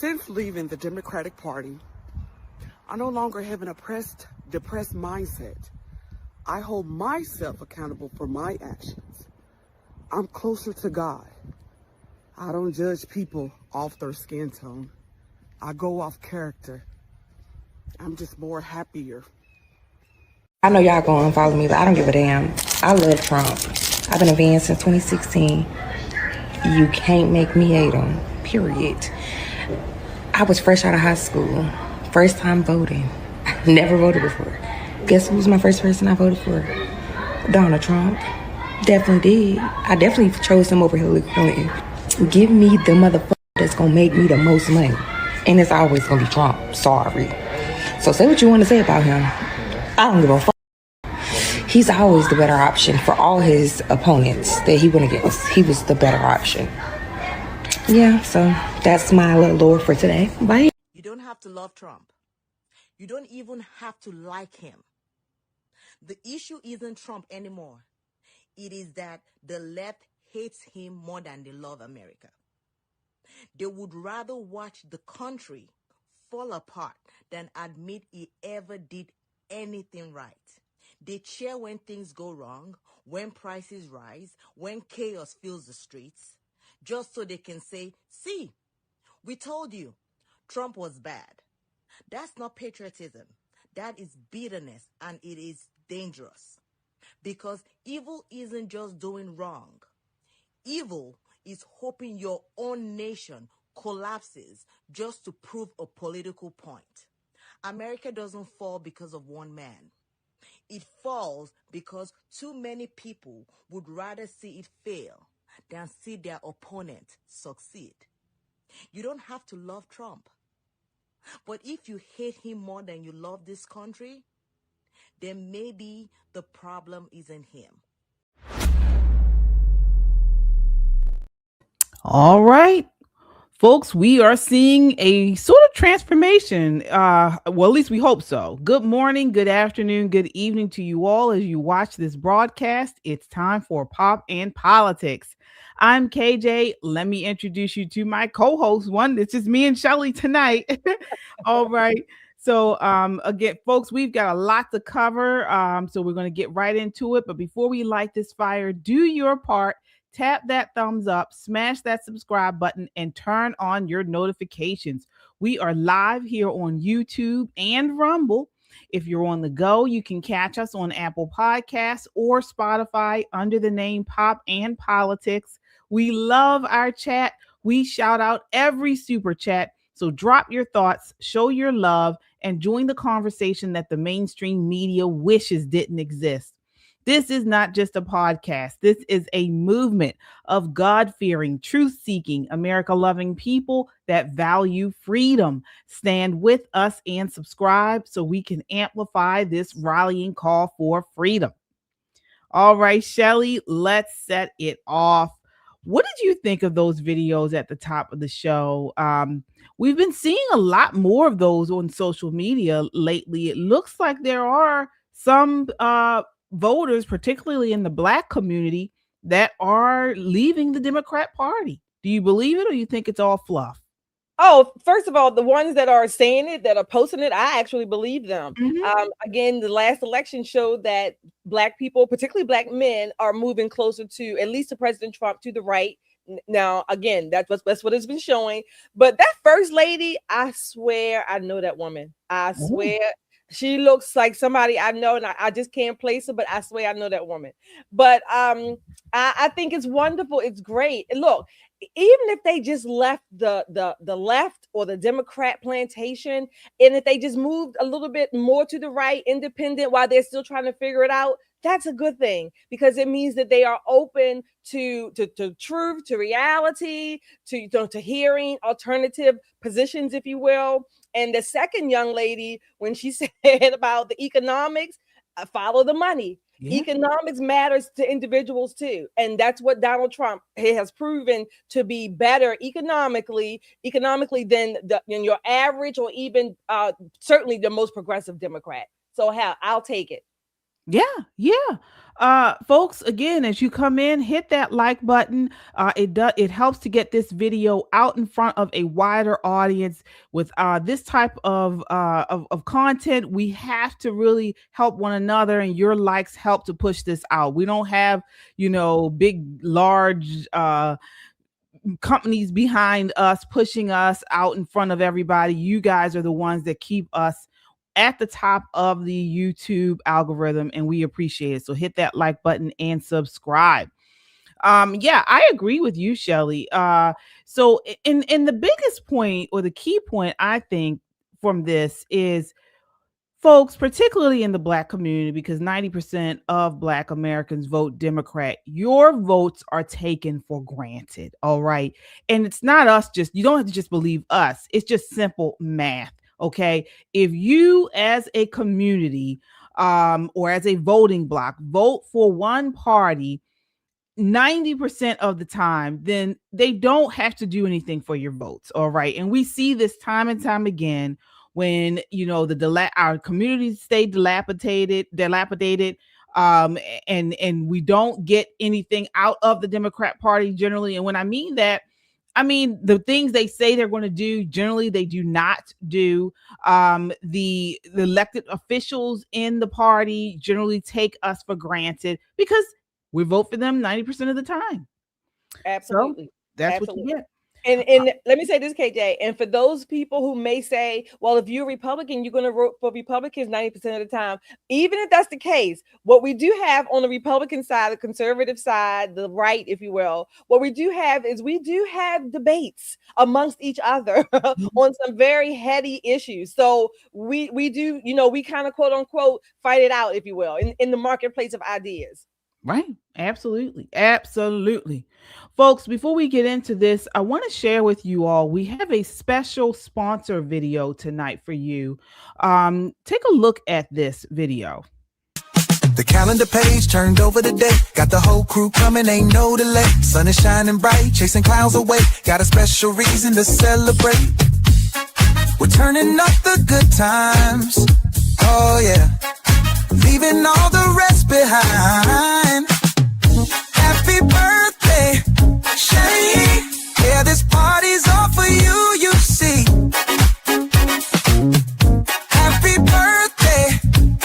Since leaving the Democratic Party, I no longer have an depressed mindset. I hold myself accountable for my actions. I'm closer to God. I don't judge people off their skin tone. I go off character. I'm just more happier. I know y'all gonna unfollow me, but I don't give a damn. I love Trump. I've been a fan since 2016. You can't make me hate him, period. I was fresh out of high school. First time voting. I never voted before. Guess who was my first person I voted for? Donald Trump. Definitely did. I definitely chose him over Hillary Clinton. Give me the motherfucker that's gonna make me the most money. And it's always gonna be Trump. Sorry. So say what you want to say about him. I don't give a fuck. He's always the better option for all his opponents that he went against. He was the better option. Yeah, so that's my little lore for today. Bye. You don't have to love Trump. You don't even have to like him. The issue isn't Trump anymore. It is that the left hates him more than they love America. They would rather watch the country fall apart than admit he ever did anything right. They cheer when things go wrong, when prices rise, when chaos fills the streets, just so they can say, see, we told you, Trump was bad. That's not patriotism. That is bitterness, and it is dangerous. Because evil isn't just doing wrong. Evil is hoping your own nation collapses just to prove a political point. America doesn't fall because of one man. It falls because too many people would rather see it fail than see their opponent succeed. You don't have to love Trump. But if you hate him more than you love this country, then maybe the problem isn't him. All right, folks, we are seeing a sort of transformation. Well, at least we hope so. Good morning, good afternoon, good evening to you all as you watch this broadcast. It's time for Pop and Politics. I'm KJ. Let me introduce you to my co-host. It's just me and Shelly tonight. All right. So again, folks, we've got a lot to cover. So we're going to get right into it. But before we light this fire, do your part. Tap that thumbs up, smash that subscribe button, and turn on your notifications. We are live here on YouTube and Rumble. If you're on the go, you can catch us on Apple Podcasts or Spotify under the name Pop and Politics. We love our chat. We shout out every super chat. So drop your thoughts, show your love, and join the conversation that the mainstream media wishes didn't exist. This is not just a podcast. This is a movement of God-fearing, truth-seeking, America-loving people that value freedom. Stand with us and subscribe so we can amplify this rallying call for freedom. All right, Shelly, let's set it off. What did you think of those videos at the top of the show? We've been seeing a lot more of those on social media lately. It looks like there are some voters, particularly in the Black community, that are leaving the Democrat Party. Do you believe it, or do you think it's all fluff? Oh, first of all, the ones that are saying it, that are posting it, I actually believe them. Again, the last election showed that Black people, particularly Black men, are moving closer to, at least to President Trump, to the right. Now, again, that's what it's been showing. But that first lady, I swear I know that woman. I swear. She looks like somebody I know, and I just can't place her, but I swear I know that woman. But I think it's wonderful. It's great. And look, even if they just left the left or the Democrat plantation, and if they just moved a little bit more to the right, independent, while they're still trying to figure it out, that's a good thing, because it means that they are open to truth, to reality, to hearing alternative positions, if you will. And the second young lady, when she said about the economics, follow the money. Yeah. Economics matters to individuals too. And that's what Donald Trump has proven to be better economically than your average, or even certainly the most progressive Democrat. So I'll take it. Yeah. Folks, again, as you come in, hit that like button. It helps to get this video out in front of a wider audience. With this type of content, we have to really help one another, and your likes help to push this out. We don't have, big, large companies behind us pushing us out in front of everybody. You guys are the ones that keep us at the top of the YouTube algorithm, and we appreciate it. So hit that like button and subscribe. Yeah, I agree with you, Shelly. So in the biggest point, or the key point, I think, from this is, folks, particularly in the Black community, because 90% of Black Americans vote Democrat, your votes are taken for granted. All right. And it's not us, you don't have to just believe us. It's just simple math. Okay. If you, as a community, or as a voting block, vote for one party 90% of the time, then they don't have to do anything for your votes. All right. And we see this time and time again when, our communities stay dilapidated, and we don't get anything out of the Democrat Party generally. And when I mean that, I mean the things they say they're going to do, generally they do not do. The elected officials in the party generally take us for granted because we vote for them 90% of the time. Absolutely. So that's Absolutely. what you get. And let me say this, KJ, and for those people who may say, well, if you're a Republican, you're going to vote for Republicans 90% of the time. Even if that's the case, what we do have on the Republican side, the conservative side, the right, if you will, what we do have is we do have debates amongst each other on some very heady issues. So we do, we kind of quote unquote fight it out, if you will, in the marketplace of ideas. Right. Absolutely. Absolutely. Folks, before we get into this, I want to share with you all, we have a special sponsor video tonight for you. Take a look at this video. The calendar page turned over today. Got the whole crew coming, ain't no delay. Sun is shining bright, chasing clouds away. Got a special reason to celebrate. We're turning up the good times. Oh yeah. Leaving all the rest behind. Happy birthday, Shelly. Yeah, this party's all for you, you see. Happy birthday,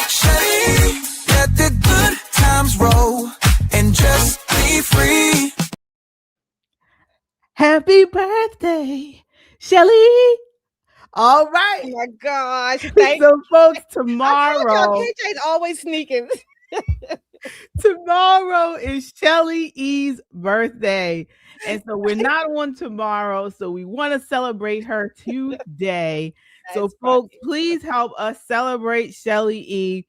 Shelly. Let the good times roll and just be free. Happy birthday, Shelly. All right. Oh my gosh. So, folks, tomorrow. KJ's always sneaking. Tomorrow is Shelly E's birthday. And so we're not on tomorrow. So we want to celebrate her today. So, folks, please help us celebrate Shelly E.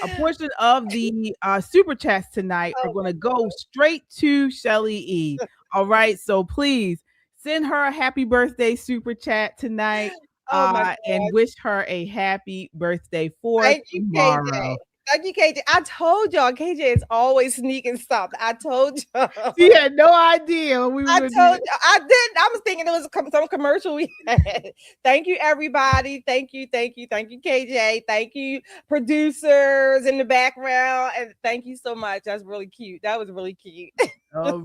A portion of the super chats tonight are going to go straight to Shelly E. All right. So please send her a happy birthday super chat tonight. And wish her a happy birthday for tomorrow. KJ. Thank you, KJ. I told y'all, KJ is always sneaking stuff. I told y'all. She had no idea we were. I told you. I didn't. I was thinking it was some commercial we had. Thank you, everybody. Thank you, KJ. Thank you, producers in the background, and thank you so much. That's really cute. That was really cute. All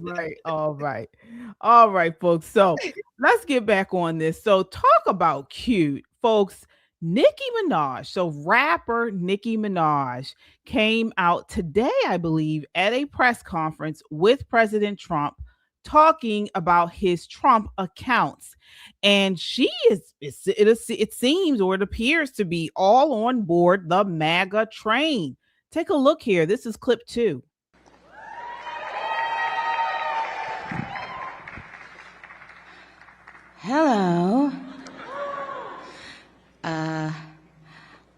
right, folks. So let's get back on this. So talk about cute, folks. Nicki Minaj, so rapper Nicki Minaj, came out today, I believe, at a press conference with President Trump talking about his Trump accounts. And she it seems, or it appears to be, all on board the MAGA train. Take a look here. This is clip 2. Hello.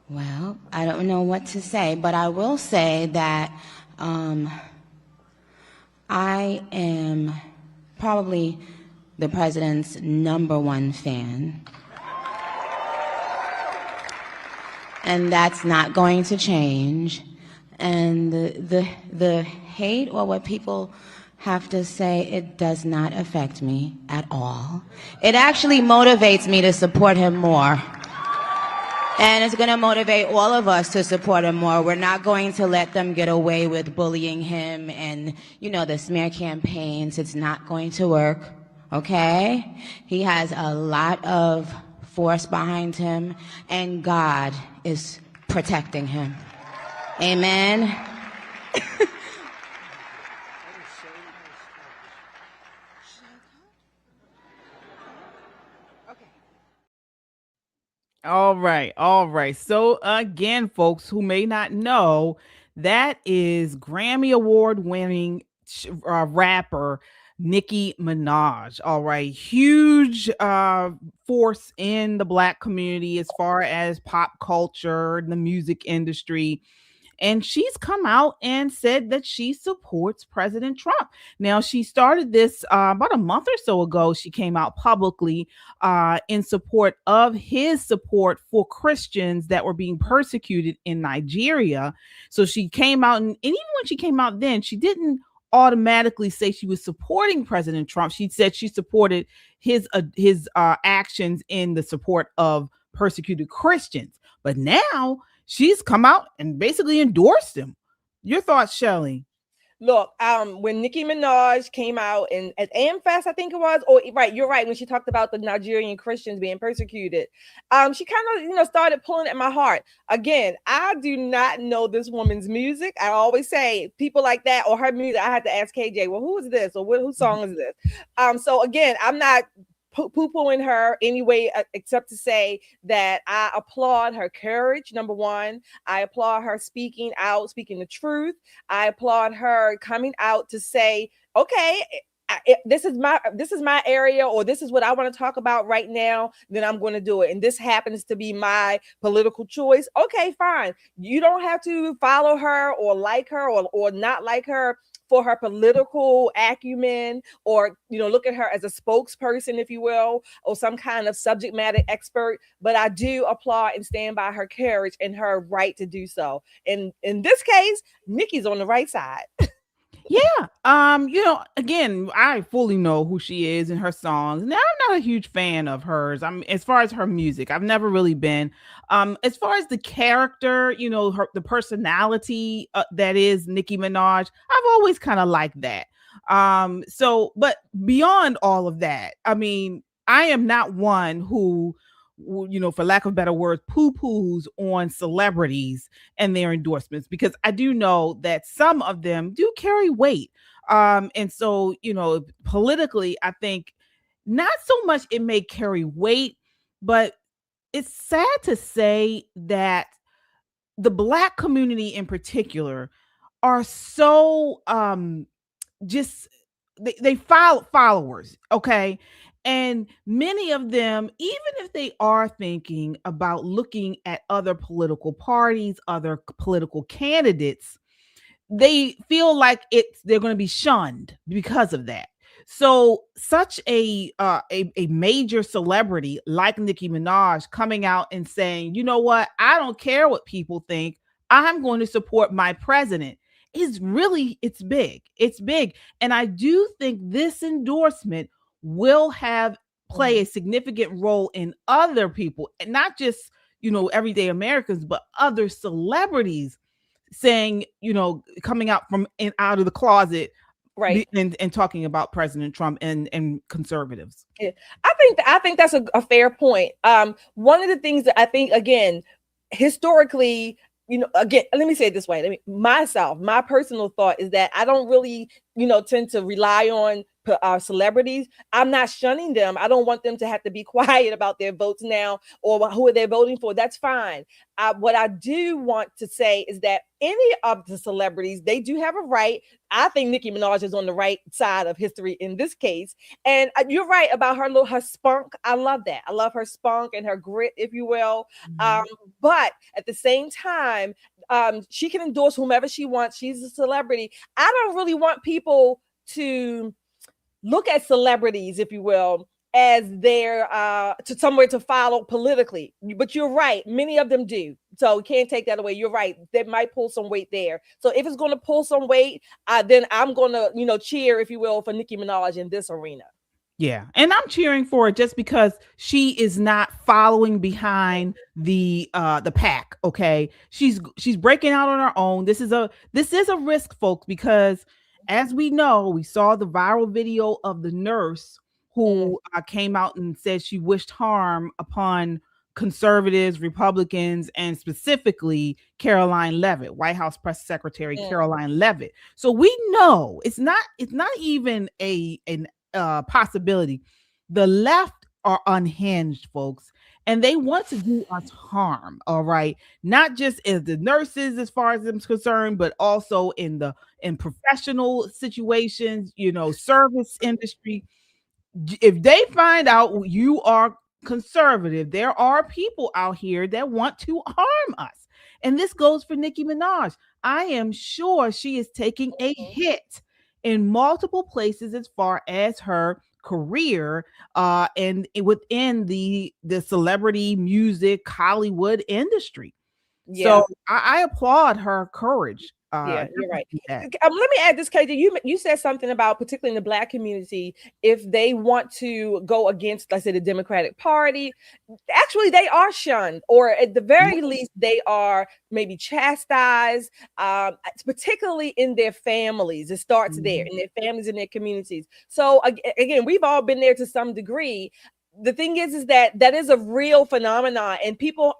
Well, I don't know what to say, but I will say that I am probably the president's #1 fan. And that's not going to change. And the hate, or what people have to say, it does not affect me at all. It actually motivates me to support him more. And it's going to motivate all of us to support him more. We're not going to let them get away with bullying him and, the smear campaigns. It's not going to work, okay? He has a lot of force behind him, and God is protecting him. Amen. All right. All right. So again, folks who may not know, that is Grammy Award winning rapper Nicki Minaj. All right. Huge force in the Black community as far as pop culture, the music industry. And she's come out and said that she supports President Trump. Now, she started this about a month or so ago. She came out publicly in support of his support for Christians that were being persecuted in Nigeria. So she came out, and even when she came out then, she didn't automatically say she was supporting President Trump. She said she supported his actions in the support of persecuted Christians. But now she's come out and basically endorsed him. Your thoughts, Shelley? Look, when Nicki Minaj came out at AmFest, I think it was, or right, you're right, when she talked about the Nigerian Christians being persecuted, she kind of, started pulling at my heart. Again, I do not know this woman's music. I always say people like that or her music, I had to ask KJ, well, who is this or whose song is this? So again, I'm not poo-pooing her anyway, except to say that I applaud her courage. Number one, I applaud her speaking out, speaking the truth. I applaud her coming out to say, okay, this is my area, or this is what I want to talk about right now, then I'm going to do it. And this happens to be my political choice. Okay, fine. You don't have to follow her or like her or not like her for her political acumen, or look at her as a spokesperson, if you will, or some kind of subject matter expert. But I do applaud and stand by her courage and her right to do so. And in this case, Nicki's on the right side. Yeah. Again, I fully know who she is and her songs. Now, I'm not a huge fan of hers. As far as her music, I've never really been. As far as the character, the personality that is Nicki Minaj, I've always kind of liked that. But beyond all of that, I am not one who, for lack of better words, poo-poos on celebrities and their endorsements, because I do know that some of them do carry weight. And so, politically, I think not so much it may carry weight, but it's sad to say that the Black community in particular are so just they follow followers, okay? And many of them, even if they are thinking about looking at other political parties, other political candidates, they feel like they're going to be shunned because of that. So such a major celebrity like Nicki Minaj coming out and saying, you know what, I don't care what people think, I'm going to support my president, it's big. It's big. And I do think this endorsement will play a significant role in other people, and not just, everyday Americans, but other celebrities saying, coming out out of the closet, right, and talking about President Trump and conservatives. Yeah. I think that's a fair point. One of the things that I think, again, historically, again, let me say it this way. My personal thought is that I don't really, tend to rely on celebrities. I'm not shunning them. I don't want them to have to be quiet about their votes now or who are they voting for. That's fine. What I do want to say is that any of the celebrities, they do have a right. I think Nicki Minaj is on the right side of history in this case. And you're right about her spunk. I love that. I love her spunk and her grit, if you will. But at the same time, she can endorse whomever she wants. She's a celebrity. I don't really want people to look at celebrities, if you will, as their to somewhere to follow politically. But you're right, many of them do. So we can't take that away. You're right. That might pull some weight there. So if it's going to pull some weight, then I'm going to, cheer, if you will, for Nicki Minaj in this arena. Yeah, and I'm cheering for it just because she is not following behind the pack. Okay, she's breaking out on her own. This is a risk, folks, because as we know, we saw the viral video of the nurse Mm, who came out and said she wished harm upon conservatives, Republicans, and specifically Caroline Levitt, White House Press Secretary mm, Caroline Levitt. So we know it's not even an possibility. The left are unhinged, folks, and they want to do us harm. All right, not just as the nurses, as far as I'm concerned, but also in professional situations, service industry. If they find out you are conservative, there are people out here that want to harm us. And this goes for Nicki Minaj. I am sure she is taking a mhm. hit in multiple places as far as her career and within the celebrity music Hollywood industry. Yeah. So I applaud her courage. Yeah, you're right. Definitely that. Let me add this, KJ. You said something about, particularly in the Black community, if they want to go against, let's say, the Democratic Party, actually they are shunned, or at the Yeah. very least, they are maybe chastised, particularly in their families. It starts there, Mhm. in their families, in their communities. So again, we've all been there to some degree. The thing is that is a real phenomenon, and people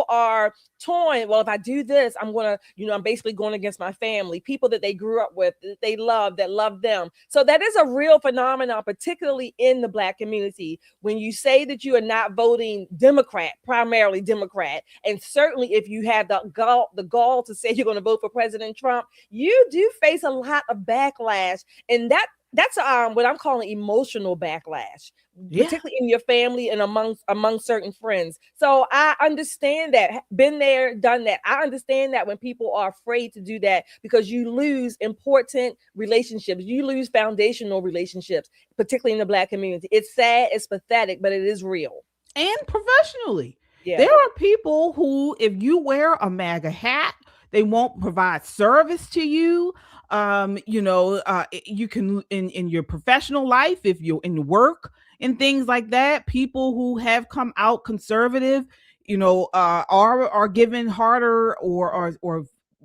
are torn. Well, if I do this, I'm gonna, I'm basically going against my family, people that they grew up with, that they love, that love them. So that is a real phenomenon, particularly in the Black community. When you say that you are not voting Democrat, primarily Democrat, and certainly if you have the gall to say you're going to vote for President Trump, you do face a lot of backlash, and that's what I'm calling emotional backlash, Yeah. particularly in your family and among certain friends. So I understand that, been there, done that. I understand that when people are afraid to do that, because you lose important relationships, you lose foundational relationships, particularly in the Black community. It's sad, it's pathetic, but it is real. And professionally. Yeah. There are people who, if you wear a MAGA hat, they won't provide service to you. You can in your professional life, if you're in work and things like that, people who have come out conservative, are given harder or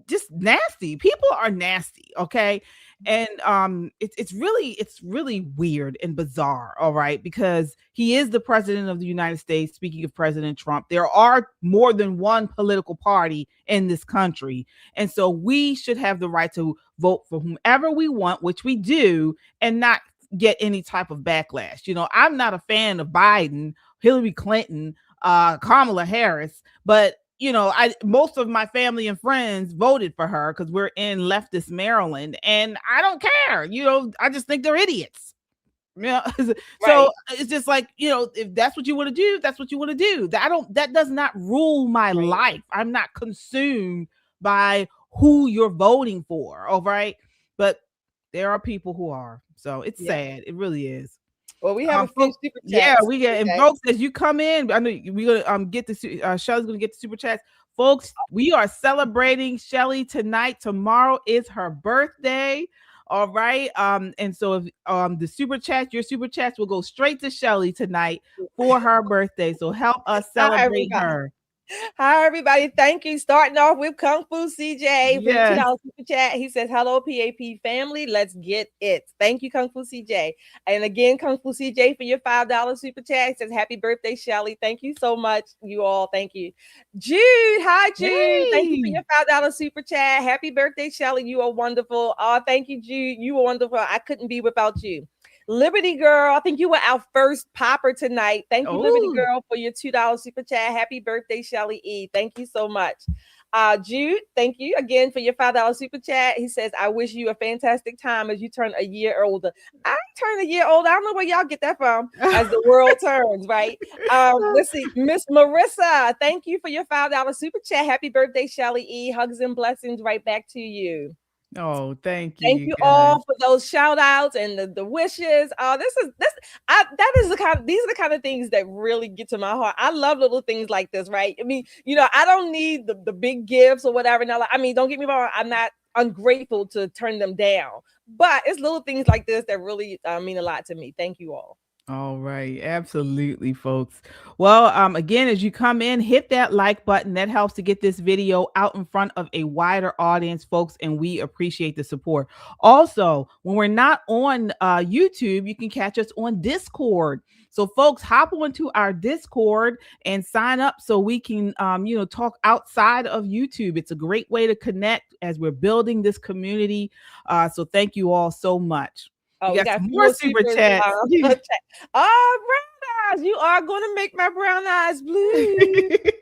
just nasty. People are nasty, okay? And it's really weird and bizarre, all right, because he is the president of the United States. Speaking of President Trump, there are more than one political party in this country, and so we should have the right to vote for whomever we want, which we do, and not get any type of backlash. I'm not a fan of Biden, Hillary Clinton, Kamala Harris, but I most of my family and friends voted for her because we're in leftist Maryland, and I don't care. I just think they're idiots. So Right. it's just like, if that's what you want to do, that's what you want to do. That does not rule my Right. life. I'm not consumed by who you're voting for. All right. But there are people who are. So it's Yeah. sad. It really is. Well, we have a few Folks, super yeah, chats. we get, and Okay. folks, as you come in, I know we're gonna get the Shelly's gonna get the super chats. Folks, we are celebrating Shelly tonight. Tomorrow is her birthday. All right. And so if your super chats will go straight to Shelly tonight for her birthday. So help us Hi, celebrate everybody. her. Hi, everybody. Thank you. Starting off with Kung Fu CJ for the Yes. $2 super chat. He says, hello, PAP family. Let's get it. Thank you, Kung Fu CJ. And again, Kung Fu CJ for your $5 super chat. He says, happy birthday, Shelly. Thank you so much, you all. Thank you. Jude. Hi, Jude. Thank you for Hey. your $5 super chat. Happy birthday, Shelly. You are wonderful. Oh, thank you, Jude. You are wonderful. I couldn't be without you. Liberty Girl, I think you were our first popper tonight. Thank you, Liberty Oh. Girl, for your $2 super chat. Happy birthday, Shelly E. Thank you so much. Jude, thank you again for your $5 super chat. He says, I wish you a fantastic time as you turn a year older. I turn a year older. I don't know where y'all get that from, as the world turns, right? Let's see. Miss Marissa, thank you for your $5 super chat. Happy birthday, Shelly E. Hugs and blessings right back to you. Oh, thank Thank you you guys. all for those shout outs and the wishes. These are the kind of things that really get to my heart. I love little things like this, right? I mean, I don't need the big gifts or whatever. Now, I mean, don't get me wrong, I'm not ungrateful to turn them down, but it's little things like this that really mean a lot to me. Thank you all. All right, absolutely, folks. Well, again, as you come in, hit that like button. That helps to get this video out in front of a wider audience, folks, and we appreciate the support. Also, when we're not on YouTube, you can catch us on Discord. So, folks, hop onto our Discord and sign up so we can, talk outside of YouTube. It's a great way to connect as we're building this community. So, thank you all so much. Oh, We we got got some a few more more super supers. chats. Oh, brown eyes. You are going to make my brown eyes blue.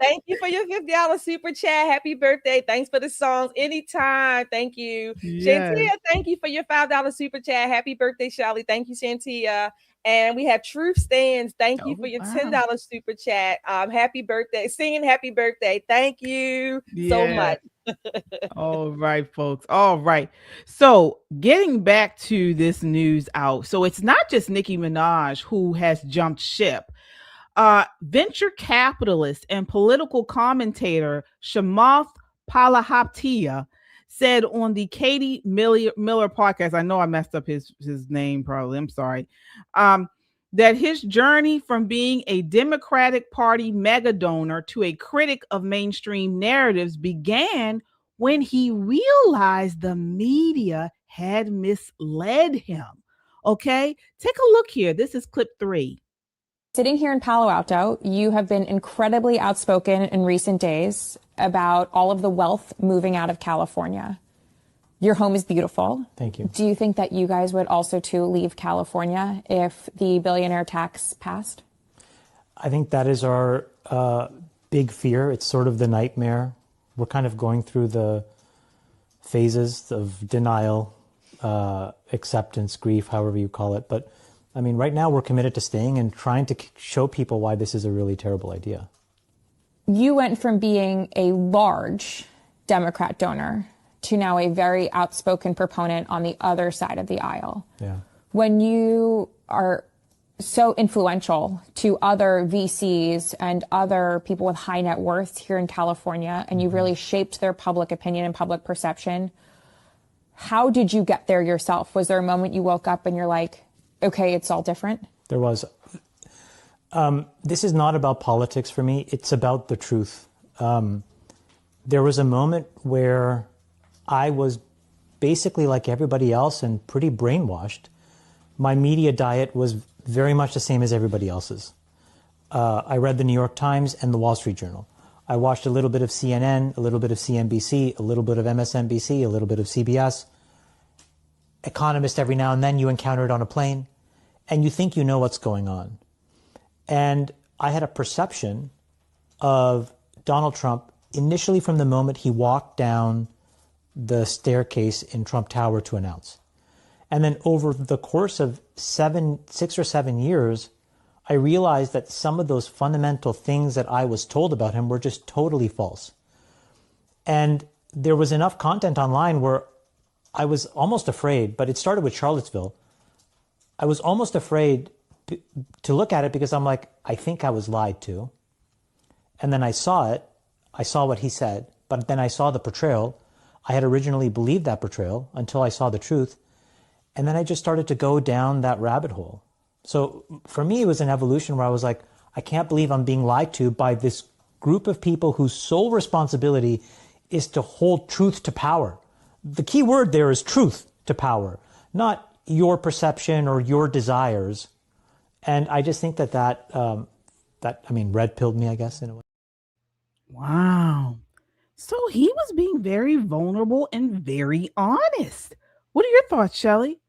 Thank you for your $50 super chat. Happy birthday. Thanks for the songs. Anytime. Thank you. Yes. Shantia, thank you for your $5 super chat. Happy birthday, Shelly. Thank you, Shantia. And we have Truth Stands. Thank you for your $10 super chat. Happy birthday. Singing happy birthday. Thank you so much. All right, folks. All right. So, getting back to this news out. So, it's not just Nicki Minaj who has jumped ship. Venture capitalist and political commentator Shamath Palihapitiya said on the Katie Miller podcast, I know I messed up his name probably, I'm sorry, that his journey from being a Democratic Party mega donor to a critic of mainstream narratives began when he realized the media had misled him. Okay, take a look here. This is clip 3. Sitting here in Palo Alto, you have been incredibly outspoken in recent days about all of the wealth moving out of California. Your home is beautiful. Thank you. Do you think that you guys would also too leave California if the billionaire tax passed? I think that is our big fear. It's sort of the nightmare. We're kind of going through the phases of denial, acceptance, grief, however you call it. But I mean, right now we're committed to staying and trying to show people why this is a really terrible idea. You went from being a large Democrat donor to now a very outspoken proponent on the other side of the aisle. Yeah. When you are so influential to other VCs and other people with high net worths here in California, and you really shaped their public opinion and public perception, how did you get there yourself? Was there a moment you woke up and you're like, okay, it's all different? There was. This is not about politics for me. It's about the truth. There was a moment where I was basically like everybody else and pretty brainwashed. My media diet was very much the same as everybody else's. I read the New York Times and the Wall Street Journal. I watched a little bit of CNN, a little bit of CNBC, a little bit of MSNBC, a little bit of CBS. Economist every now and then you encounter it on a plane, and you think you know what's going on. And I had a perception of Donald Trump initially from the moment he walked down the staircase in Trump Tower to announce. And then over the course of 6 or 7 years, I realized that some of those fundamental things that I was told about him were just totally false. And there was enough content online where I was almost afraid, but it started with Charlottesville. I was almost afraid to look at it because I'm like, I think I was lied to. And then I saw it. I saw what he said, but then I saw the portrayal. I had originally believed that portrayal until I saw the truth. And then I just started to go down that rabbit hole. So for me, it was an evolution where I was like, I can't believe I'm being lied to by this group of people whose sole responsibility is to hold truth to power. The key word there is truth to power, not your perception or your desires. And I just think that red pilled me, I guess, in a way. Wow. So he was being very vulnerable and very honest. What are your thoughts, Shelley?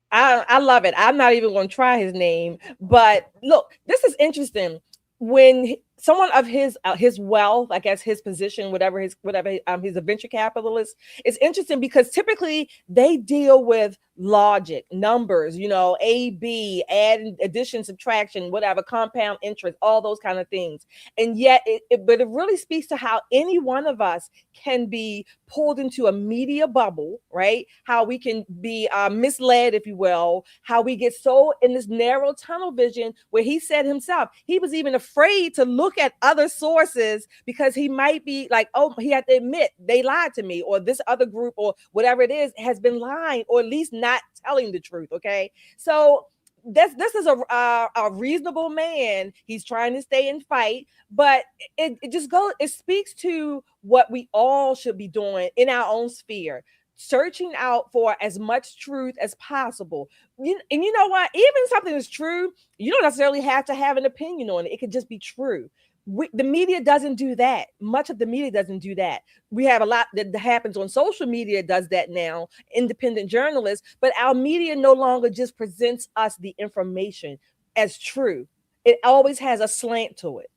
I love it. I'm not even going to try his name, but look, this is interesting. When someone of his wealth, I guess his position, whatever he's a venture capitalist. It's interesting because typically they deal with logic, numbers, A, B, add, addition, subtraction, whatever, compound interest, all those kind of things. And yet, but it really speaks to how any one of us can be pulled into a media bubble, right? How we can be misled, if you will, how we get so in this narrow tunnel vision where he said himself, he was even afraid to look at other sources because he might be like, oh, he had to admit they lied to me, or this other group or whatever it is has been lying, or at least not telling the truth. Okay. So this is a reasonable man. He's trying to stay and fight, but it speaks to what we all should be doing in our own sphere, searching out for as much truth as possible. And you know what? Even something is true, you don't necessarily have to have an opinion on it. It could just be true. The media doesn't do that. Much of the media doesn't do that. We have a lot that happens on social media does that now, independent journalists, but our media no longer just presents us the information as true. It always has a slant to it.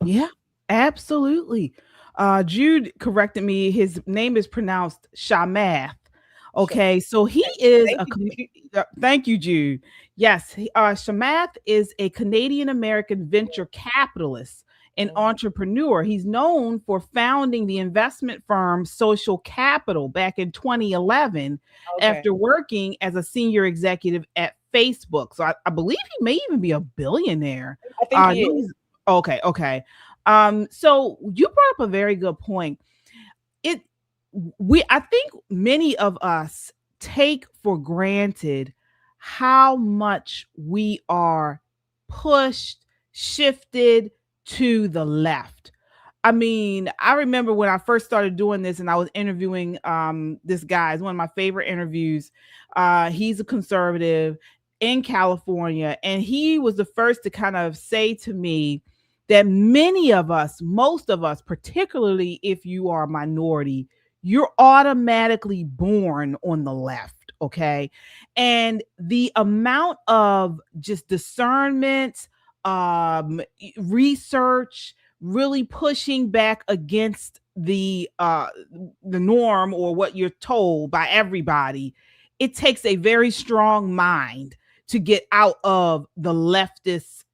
Yeah, absolutely. Jude corrected me. His name is pronounced Shamath. Okay, so he is thank you, Jude. Yes, Shamath is a Canadian American venture capitalist and entrepreneur. He's known for founding the investment firm Social Capital back in 2011 after working as a senior executive at Facebook. So I believe he may even be a billionaire. I think he is. Okay. So you brought up a very good point. I think many of us take for granted how much we are pushed, shifted to the left. I mean, I remember when I first started doing this and I was interviewing this guy. It's one of my favorite interviews. He's a conservative in California, and he was the first to kind of say to me that many of us, most of us, particularly if you are a minority, you're automatically born on the left, okay? And the amount of just discernment, research, really pushing back against the norm or what you're told by everybody, it takes a very strong mind to get out of the leftist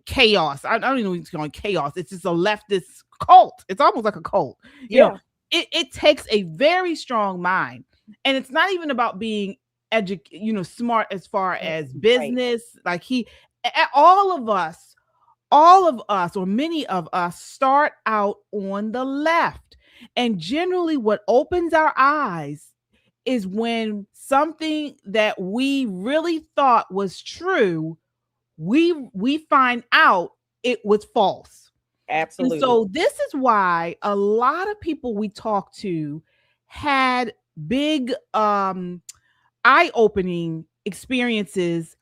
chaos. I don't even know what's going chaos. It's just a leftist cult. It's almost like a cult. You know, it takes a very strong mind, and it's not even about being smart as far as business. Like all of us, or many of us, start out on the left, and generally, what opens our eyes is when something that we really thought was true, we find out it was false. Absolutely. And so this is why a lot of people we talk to had big eye-opening experiences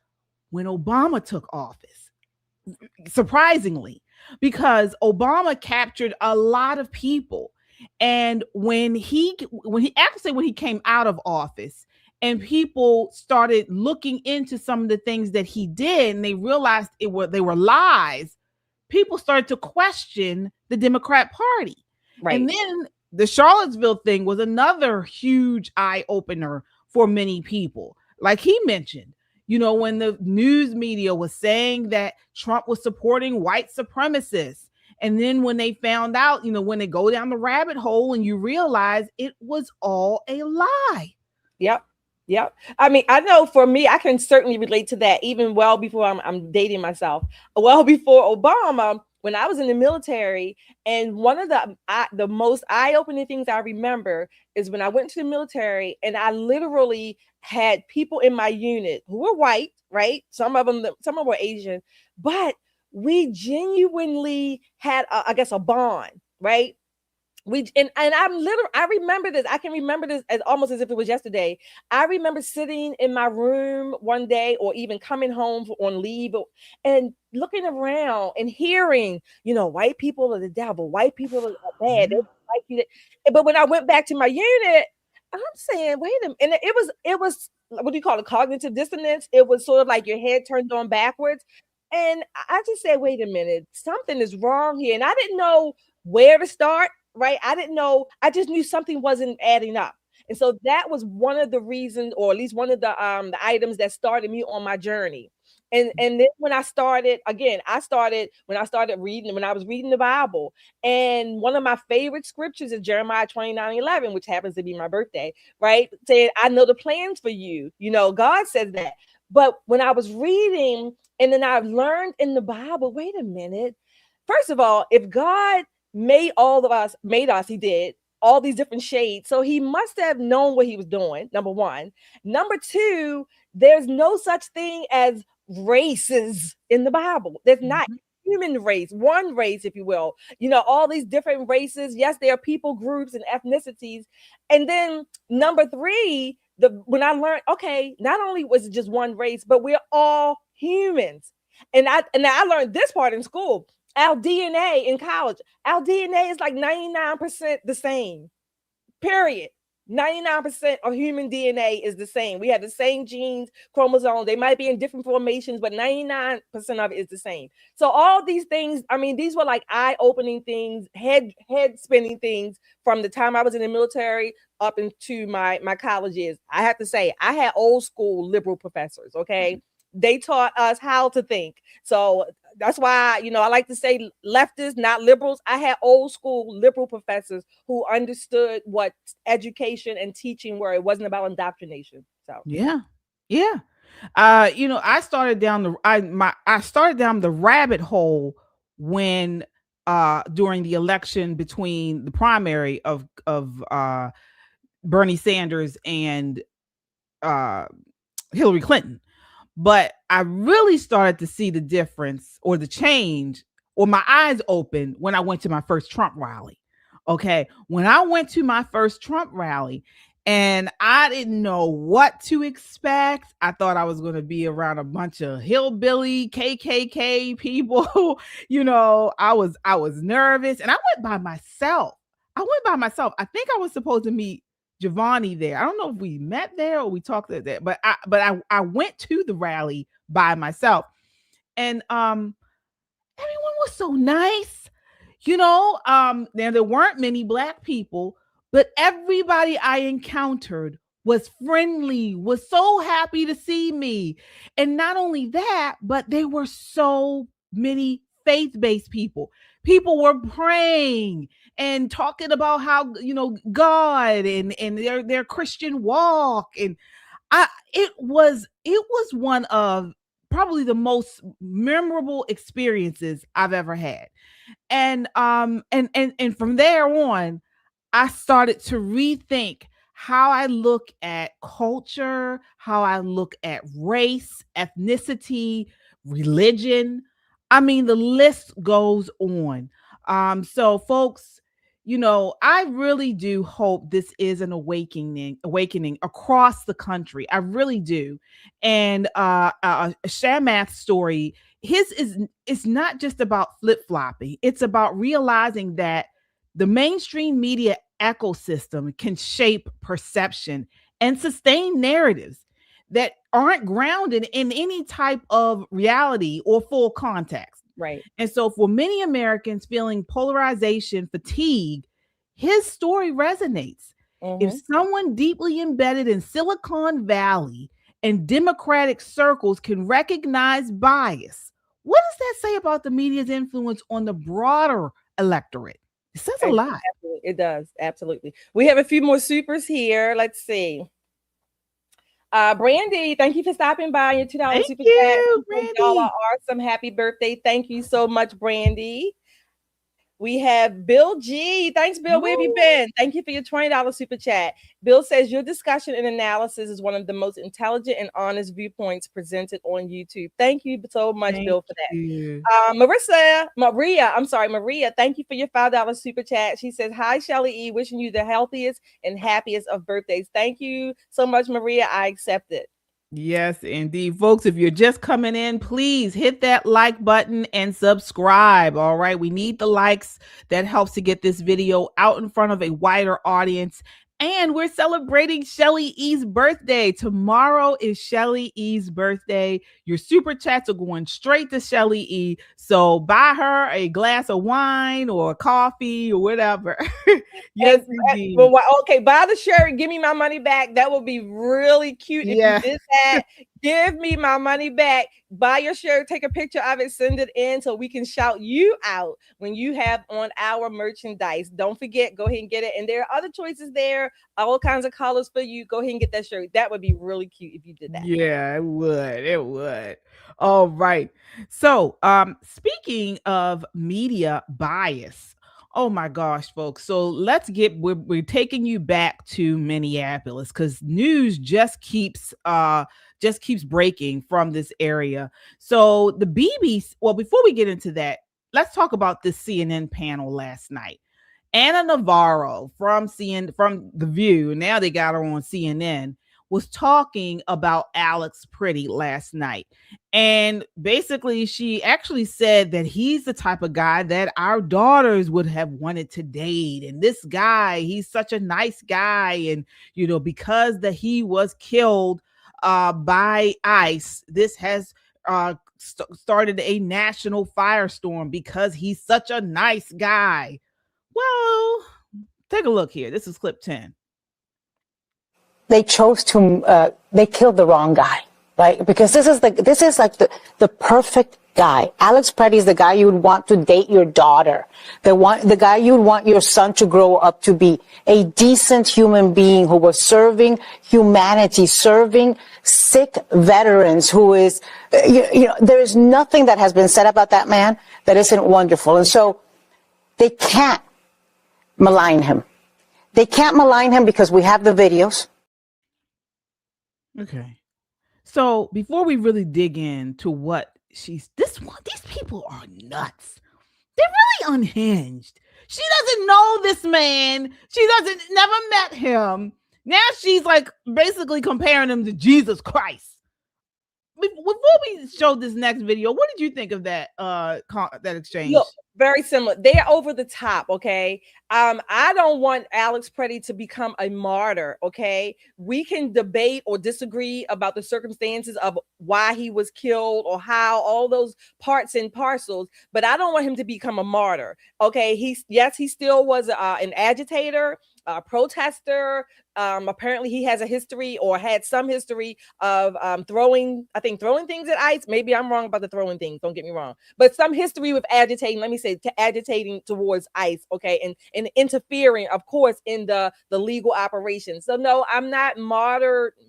when Obama took office. Surprisingly, because Obama captured a lot of people. And when he came out of office and people started looking into some of the things that he did, and they realized they were lies, people started to question the Democrat Party. Right. And then the Charlottesville thing was another huge eye opener for many people. Like he mentioned, when the news media was saying that Trump was supporting white supremacists. And then when they found out, when they go down the rabbit hole and you realize it was all a lie. Yep. I mean, I know for me, I can certainly relate to that even well before I'm dating myself. Well before Obama, when I was in the military, and one of the most eye-opening things I remember is when I went to the military and I literally had people in my unit who were white, right? Some of them were Asian, but we genuinely had, a bond, right? I remember this. I can remember this as almost as if it was yesterday. I remember sitting in my room one day, or even coming home on leave, and looking around and hearing, white people are the devil, white people are bad. They like you. But when I went back to my unit, I'm saying, wait a minute. And it was what do you call it? Cognitive dissonance. It was sort of like your head turned on backwards. And I just said, wait a minute, something is wrong here. And I didn't know where to start. Right. I didn't know. I just knew something wasn't adding up. And so that was one of the reasons, or at least one of the items that started me on my journey. And then when I started reading, when I was reading the Bible, and one of my favorite scriptures is Jeremiah 29:11, which happens to be my birthday, right? Saying, I know the plans for you. God says that. But when I was reading, and then I learned in the Bible, wait a minute. First of all, if God made us, he did all these different shades. So he must have known what he was doing, number one. Number two, there's no such thing as races in the Bible. There's not human race, one race, if you will. All these different races. Yes, there are people groups and ethnicities. And then number three, when I learned, okay, not only was it just one race, but we're all humans. And I learned this part in school. Our DNA in college, our DNA is like 99% the same. Period. 99% of human DNA is the same. We have the same genes, chromosomes. They might be in different formations, but 99% of it is the same. So all these things, I mean, these were like eye-opening things, head spinning things from the time I was in the military up into my college years. I have to say, I had old school liberal professors, okay? They taught us how to think. So that's why, I like to say leftists, not liberals. I had old school liberal professors who understood what education and teaching were. It wasn't about indoctrination. So yeah. I started down the rabbit hole when during the election between the primary of Bernie Sanders and Hillary Clinton. But I really started to see the difference or the change, or my eyes opened when I went to my first Trump rally. Okay. When I went to my first Trump rally and I didn't know what to expect, I thought I was going to be around a bunch of hillbilly KKK people. I was nervous and I went by myself. I think I was supposed to meet Giovanni there. I don't know if we met there or we talked there, but I went to the rally by myself, and everyone was so nice. There weren't many Black people, but everybody I encountered was friendly, was so happy to see me. And not only that, but there were so many faith-based people. People were praying and talking about how, God and their Christian walk. And it was one of probably the most memorable experiences I've ever had. And from there on, I started to rethink how I look at culture, how I look at race, ethnicity, religion. I mean, the list goes on. So folks, I really do hope this is an awakening across the country. I really do. And Shamath's story, it's not just about flip-flopping. It's about realizing that the mainstream media ecosystem can shape perception and sustain narratives that aren't grounded in any type of reality or full context. right. And so for many Americans feeling polarization fatigue, his story resonates. If someone deeply embedded in Silicon Valley and Democratic circles can recognize bias, what does that say about the media's influence on the broader electorate? It says a lot. It does. Absolutely. We have a few more supers here. Let's see. Brandy, thank you for stopping by your $2 super chat. Brandy. Y'all are awesome. Happy birthday. Thank you so much, Brandy. We have Bill G. Thanks, Bill. Where have you been? Thank you for your $20 super chat. Bill says your discussion and analysis is one of the most intelligent and honest viewpoints presented on YouTube. Thank you so much, Bill, for that. Maria, thank you for your $5 super chat. She says, hi, Shelly E. Wishing you the healthiest and happiest of birthdays. Thank you so much, Maria. I accept it. Yes, indeed. Folks, if you're just coming in, please hit that like button and subscribe. All right. We need the likes. That helps to get this video out in front of a wider audience. And we're celebrating Shelly E's birthday. Tomorrow is Shelly E's birthday. Your super chats are going straight to Shelly E. So buy her a glass of wine or coffee or whatever. Yes, indeed. Well, okay, buy the shirt and give me my money back. That would be really cute if you did that. Give me my money back. Buy your shirt, take a picture of it, send it in so we can shout you out when you have on our merchandise. Don't forget, go ahead and get it. And there are other choices there, all kinds of colors for you. Go ahead and get that shirt. That would be really cute if you did that. Yeah, it would. It would. All right. So, speaking of media bias, Oh my gosh, folks. So we're taking you back to Minneapolis because news just keeps breaking from this area. So the BBC, well, before we get into that, let's talk about this CNN panel last night. Anna Navarro from from The View, now they got her on CNN, was talking about Alex Pretty last night. And basically, she actually said that he's the type of guy that our daughters would have wanted to date. And this guy, he's such a nice guy. And, because that he was killed by ICE, this has started a national firestorm because he's such a nice guy. Well, take a look here. This is clip 10. They chose to, they killed the wrong guy, right? Because this is like the perfect guy. Alex Pretty is the guy you would want to date your daughter. The guy you would want your son to grow up to be a decent human being who was serving humanity, serving sick veterans, who is, there is nothing that has been said about that man that isn't wonderful. And so they can't malign him. They can't malign him because we have the videos. Okay. So before we really dig into what these people are nuts. They're really unhinged. She doesn't know this man. She never met him. Now she's like basically comparing him to Jesus Christ. Before we show this next video, what did you think of that exchange? Look, very similar. They're over the top, okay? I don't want Alex Pretty to become a martyr, okay? We can debate or disagree about the circumstances of why he was killed or how, all those parts and parcels, but I don't want him to become a martyr, okay? He still was an agitator, a protester. Apparently he has a history or had some history of throwing things at ICE. Maybe I'm wrong about the throwing things, don't get me wrong, but some history with agitating, agitating towards ICE, okay, and interfering, of course, in the legal operation. So no, I'm not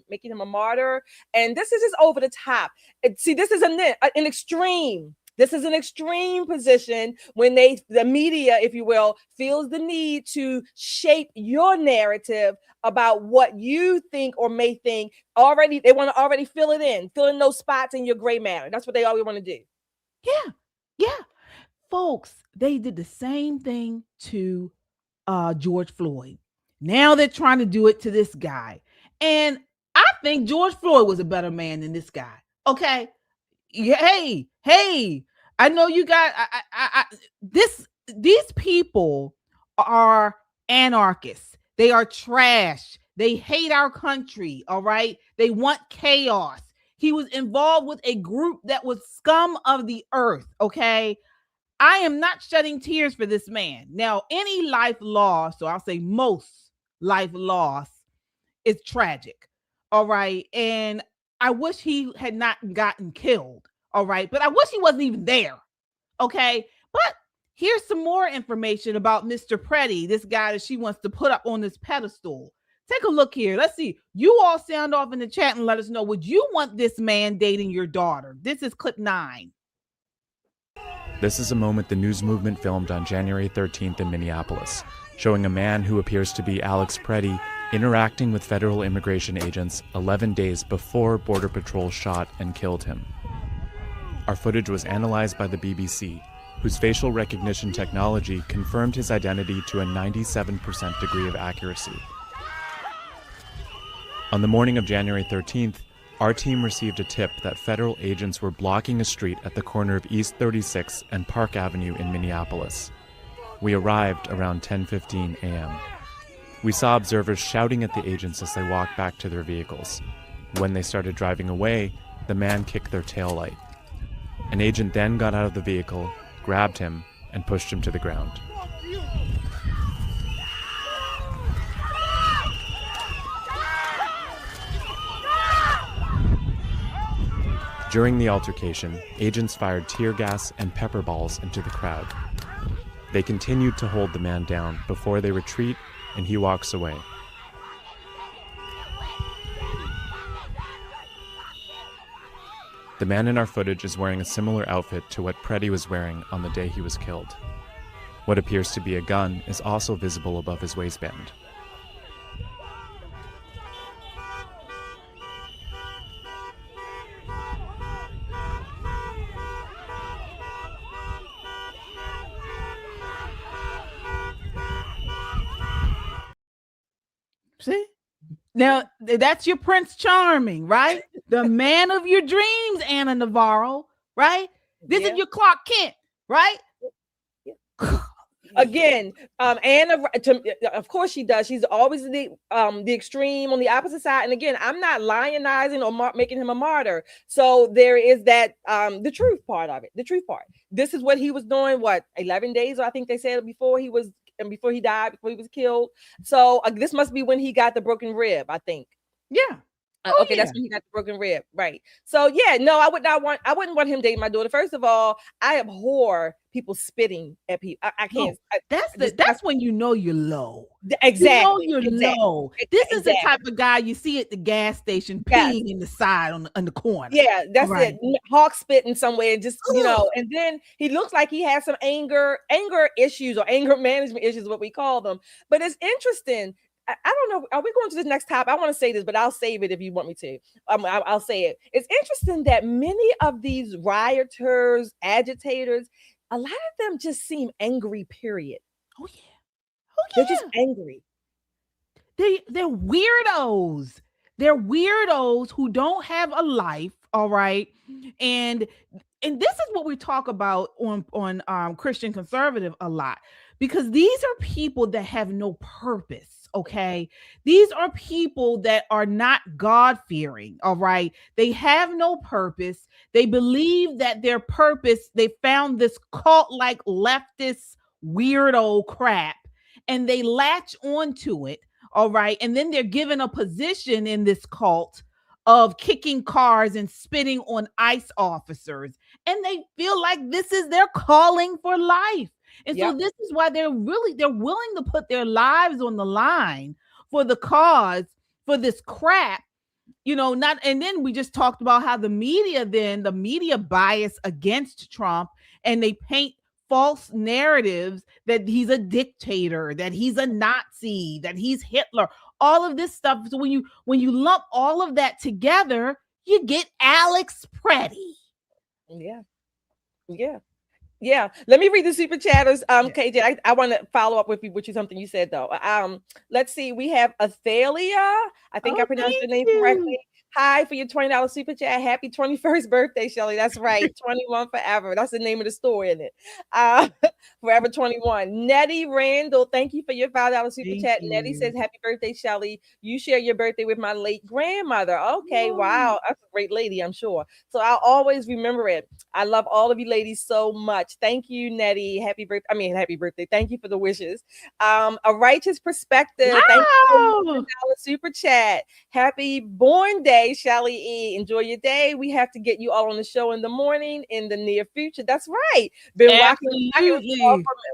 making him a martyr. And this is just over the top. See, this is an extreme. This is an extreme position when the media, if you will, feels the need to shape your narrative about what you think or may think. Already, they want to already fill in those spots in your gray matter. That's what they always want to do. Yeah. Folks, they did the same thing to George Floyd. Now they're trying to do it to this guy. And I think George Floyd was a better man than this guy. Okay. Hey, I know you got these people are anarchists. They are trash. They hate our country. All right. They want chaos. He was involved with a group that was scum of the earth. Okay. I am not shedding tears for this man. Now, any life loss, so I'll say most life loss, is tragic. All right. And I wish he had not gotten killed. All right. But I wish he wasn't even there. Okay. But here's some more information about Mr. Pretty, this guy that she wants to put up on this pedestal. Take a look here. Let's see. You all sound off in the chat and let us know. Would you want this man dating your daughter? This is clip 9. This is a moment the news movement filmed on January 13th in Minneapolis, showing a man who appears to be Alex Pretty interacting with federal immigration agents 11 days before Border Patrol shot and killed him. Our footage was analyzed by the BBC, whose facial recognition technology confirmed his identity to a 97% degree of accuracy. On the morning of January 13th, our team received a tip that federal agents were blocking a street at the corner of East 36 and Park Avenue in Minneapolis. We arrived around 10:15 a.m. We saw observers shouting at the agents as they walked back to their vehicles. When they started driving away, the man kicked their taillight. An agent then got out of the vehicle, grabbed him, and pushed him to the ground. During the altercation, agents fired tear gas and pepper balls into the crowd. They continued to hold the man down before they retreat and he walks away. The man in our footage is wearing a similar outfit to what Pretty was wearing on the day he was killed. What appears to be a gun is also visible above his waistband. See? Now, that's your Prince Charming, right? The man of your dreams, Anna Navarro, right? This is your Clark Kent, right? Again, Anna, of course she does. She's always the extreme on the opposite side. And again, I'm not lionizing or making him a martyr. So there is that the truth part of it. The truth part. This is what he was doing. What 11 days? Or I think they said before he died, before he was killed. So this must be when he got the broken rib. I think. Yeah. Okay, that's when he got the broken rib, right? So yeah, no, I wouldn't want him dating my daughter. First of all, I abhor people spitting at people. I can't. No, that's when you know you're low. Exactly. You know you're low. This is the type of guy you see at the gas station peeing in the side on the corner. Yeah, that's it. Hawk spitting somewhere, just and then he looks like he has some anger issues or anger management issues, what we call them. But it's interesting. I don't know. Are we going to this next topic? I want to say this, but I'll save it if you want me to. I'll say it. It's interesting that many of these rioters, agitators, a lot of them just seem angry, period. Oh, yeah. They're just angry. They're weirdos. They're weirdos who don't have a life, all right? And this is what we talk about on Christian Conservative a lot, because these are people that have no purpose. Okay, these are people that are not God-fearing. All right, they have no purpose. They believe that their purpose, they found this cult-like leftist weirdo crap, and they latch onto it. All right, and then they're given a position in this cult of kicking cars and spitting on ICE officers, and they feel like this is their calling for life. And so this is why they're willing to put their lives on the line for the cause, for this crap, and then we just talked about how the media bias against Trump, and they paint false narratives that he's a dictator, that he's a Nazi, that he's Hitler, all of this stuff. So when you lump all of that together, you get Alex Preddy. Yeah. Let me read the super chatters. KJ, I want to follow up with you, something you said though. Let's see. We have Athalia. I think I pronounced your name correctly. Hi for your $20 super chat. Happy 21st birthday, Shelly. That's right. 21 forever. That's the name of the store, isn't it? Forever 21. Nettie Randall, thank you for your $5 super chat. Nettie says, happy birthday, Shelly. You share your birthday with my late grandmother. Okay, wow. That's a great lady, I'm sure. So I'll always remember it. I love all of you ladies so much. Thank you, Nettie. Happy birthday. Thank you for the wishes. A righteous perspective. Wow. Thank you for the super chat. Happy born day, Shelly E. Enjoy your day. We have to get you all on the show in the morning in the near future. That's right. Been rocking.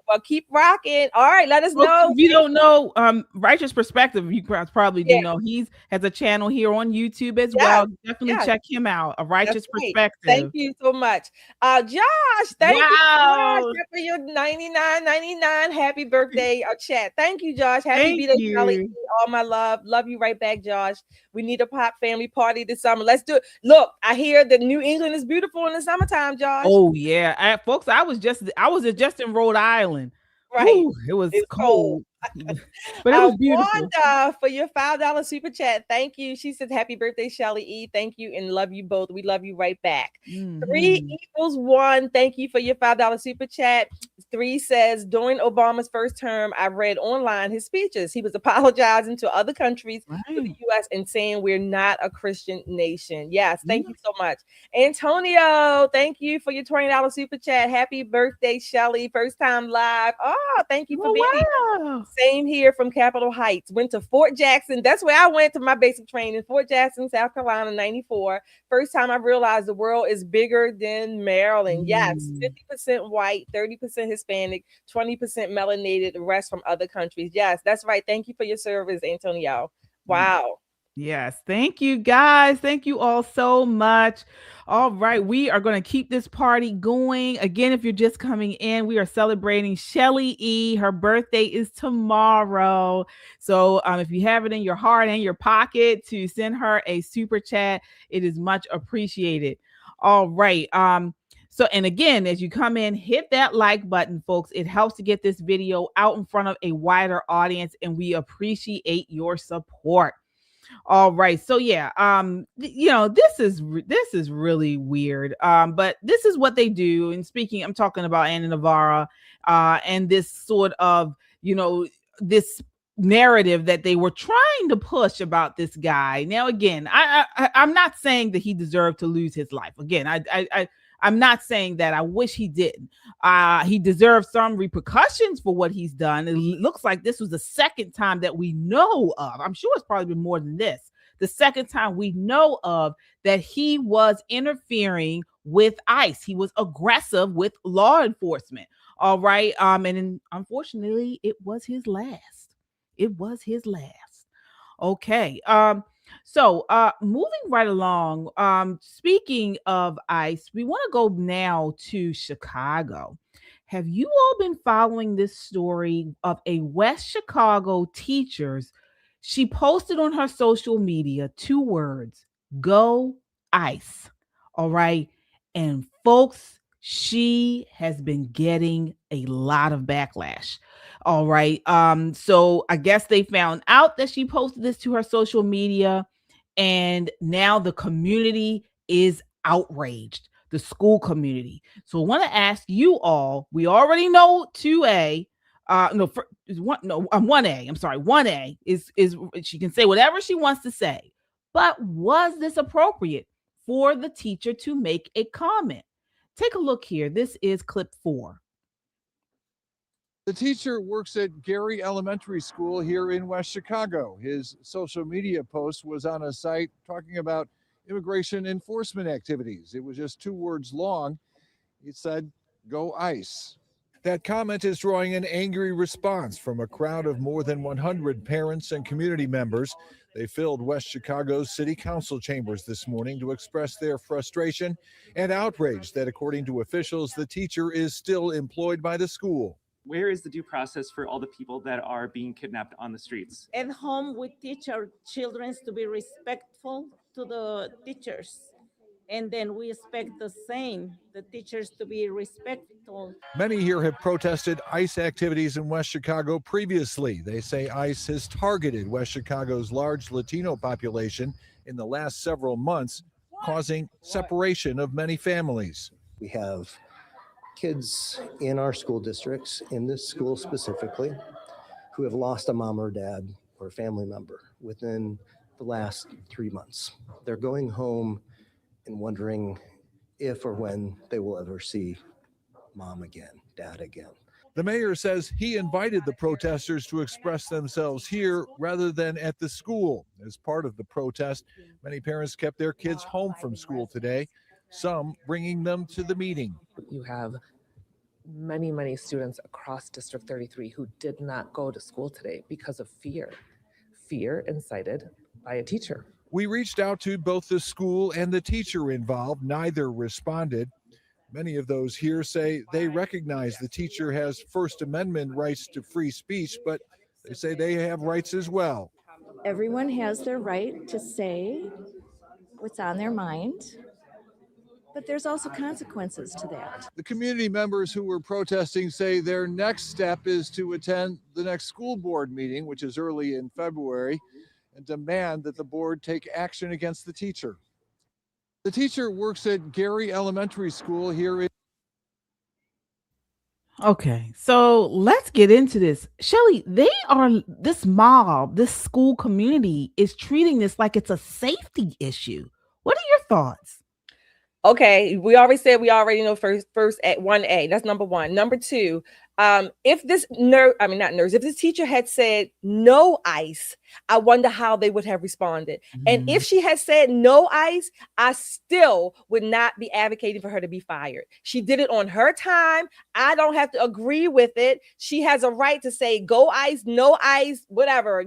Well, keep rocking. All right, let us know. If you don't know, Righteous Perspective, you probably do know. He has a channel here on YouTube as well. Definitely check him out. A Righteous Perspective. Thank you so much. Josh, thank you Josh, for your $99.99 happy birthday chat. Thank you, Josh. Happy birthday, Shelly. All my love. Love you right back, Josh. We need a pop family party this summer. Let's do it. Look, I hear that New England is beautiful in the summertime, Josh. Oh yeah, folks. I was just in Rhode Island. Right. Ooh, it was cold. But it was beautiful. Wanda, for your $5 super chat. Thank you. She says, happy birthday, Shelly E. Thank you and love you both. We love you right back. 3 equals 1. Thank you for your $5 super chat. 3 says, during Obama's first term, I read online his speeches. He was apologizing to other countries, to the U.S., and saying we're not a Christian nation. Yes, thank you so much. Antonio, thank you for your $20 super chat. Happy birthday, Shelly. First time live. Oh, thank you for being here. Same here from Capitol Heights. Went to Fort Jackson. That's where I went to my basic training. Fort Jackson, South Carolina, 94. First time I realized the world is bigger than Maryland. Yes, 50% white, 30% Hispanic, 20% melanated, the rest from other countries. Yes, that's right. Thank you for your service, Antonio. Wow. Yes. Thank you, guys. Thank you all so much. All right. We are going to keep this party going. Again, if you're just coming in, we are celebrating Shelly E. Her birthday is tomorrow. So if you have it in your heart and your pocket to send her a super chat, it is much appreciated. All right. So, and again, as you come in, hit that like button, folks. It helps to get this video out in front of a wider audience, and we appreciate your support. All right. So yeah, this is really weird. But this is what they do. And speaking, I'm talking about Anna Navarro, and this sort of, this narrative that they were trying to push about this guy. Now, again, I'm not saying that he deserved to lose his life. Again, I'm not saying that. I wish he did. He deserves some repercussions for what he's done. It looks like this was the second time that we know of. I'm sure it's probably been more than this. The second time we know of that he was interfering with ICE. He was aggressive with law enforcement. All right. And unfortunately, it was his last. It was his last. Okay. So moving right along, speaking of ICE, we want to go now to Chicago. Have you all been following this story of a West Chicago teacher's? She posted on her social media 2 words, go ICE. All right. And folks, she has been getting a lot of backlash. All right. So I guess they found out that she posted this to her social media, and now the community is outraged, the school community. So I want to ask you all, we already know 2A. No, for, is one, no, 1A. I'm sorry. 1A is she can say whatever she wants to say. But was this appropriate for the teacher to make a comment? Take a look here. This is clip 4. The teacher works at Gary Elementary School here in West Chicago. His social media post was on a site talking about immigration enforcement activities. It was just 2 words long. It said, go ICE. That comment is drawing an angry response from a crowd of more than 100 parents and community members. They filled West Chicago's city council chambers this morning to express their frustration and outrage that, according to officials, the teacher is still employed by the school. Where is the due process for all the people that are being kidnapped on the streets? At home, we teach our children to be respectful to the teachers. And then we expect the same, the teachers to be respectful. Many here have protested ICE activities in West Chicago previously. They say ICE has targeted West Chicago's large Latino population in the last several months, causing separation of many families. We have kids in our school districts, in this school specifically, who have lost a mom or dad or family member within the last 3 months. They're going home and wondering if or when they will ever see mom again, dad again. The mayor says he invited the protesters to express themselves here rather than at the school. As part of the protest, many parents kept their kids home from school today, some bringing them to the meeting. You have many students across District 33 who did not go to school today because of fear incited by a teacher. We reached out to both the school and the teacher involved. Neither responded. Many of those here say they recognize the teacher has First Amendment rights to free speech, but they say they have rights as well. Everyone has their right to say what's on their mind, but there's also consequences to that. The community members who were protesting say their next step is to attend the next school board meeting, which is early in February, and demand that the board take action against the teacher. The teacher works at Gary Elementary School here in... Okay, so let's get into this. Shelly, this mob, this school community is treating this like it's a safety issue. What are your thoughts? Okay, we already said we already know first at 1A. That's number 1. Number 2, If this if this teacher had said no ice, I wonder how they would have responded. And if she had said no ice, I still would not be advocating for her to be fired. She did it on her time. I don't have to agree with it. She has a right to say go ice, no ice, whatever,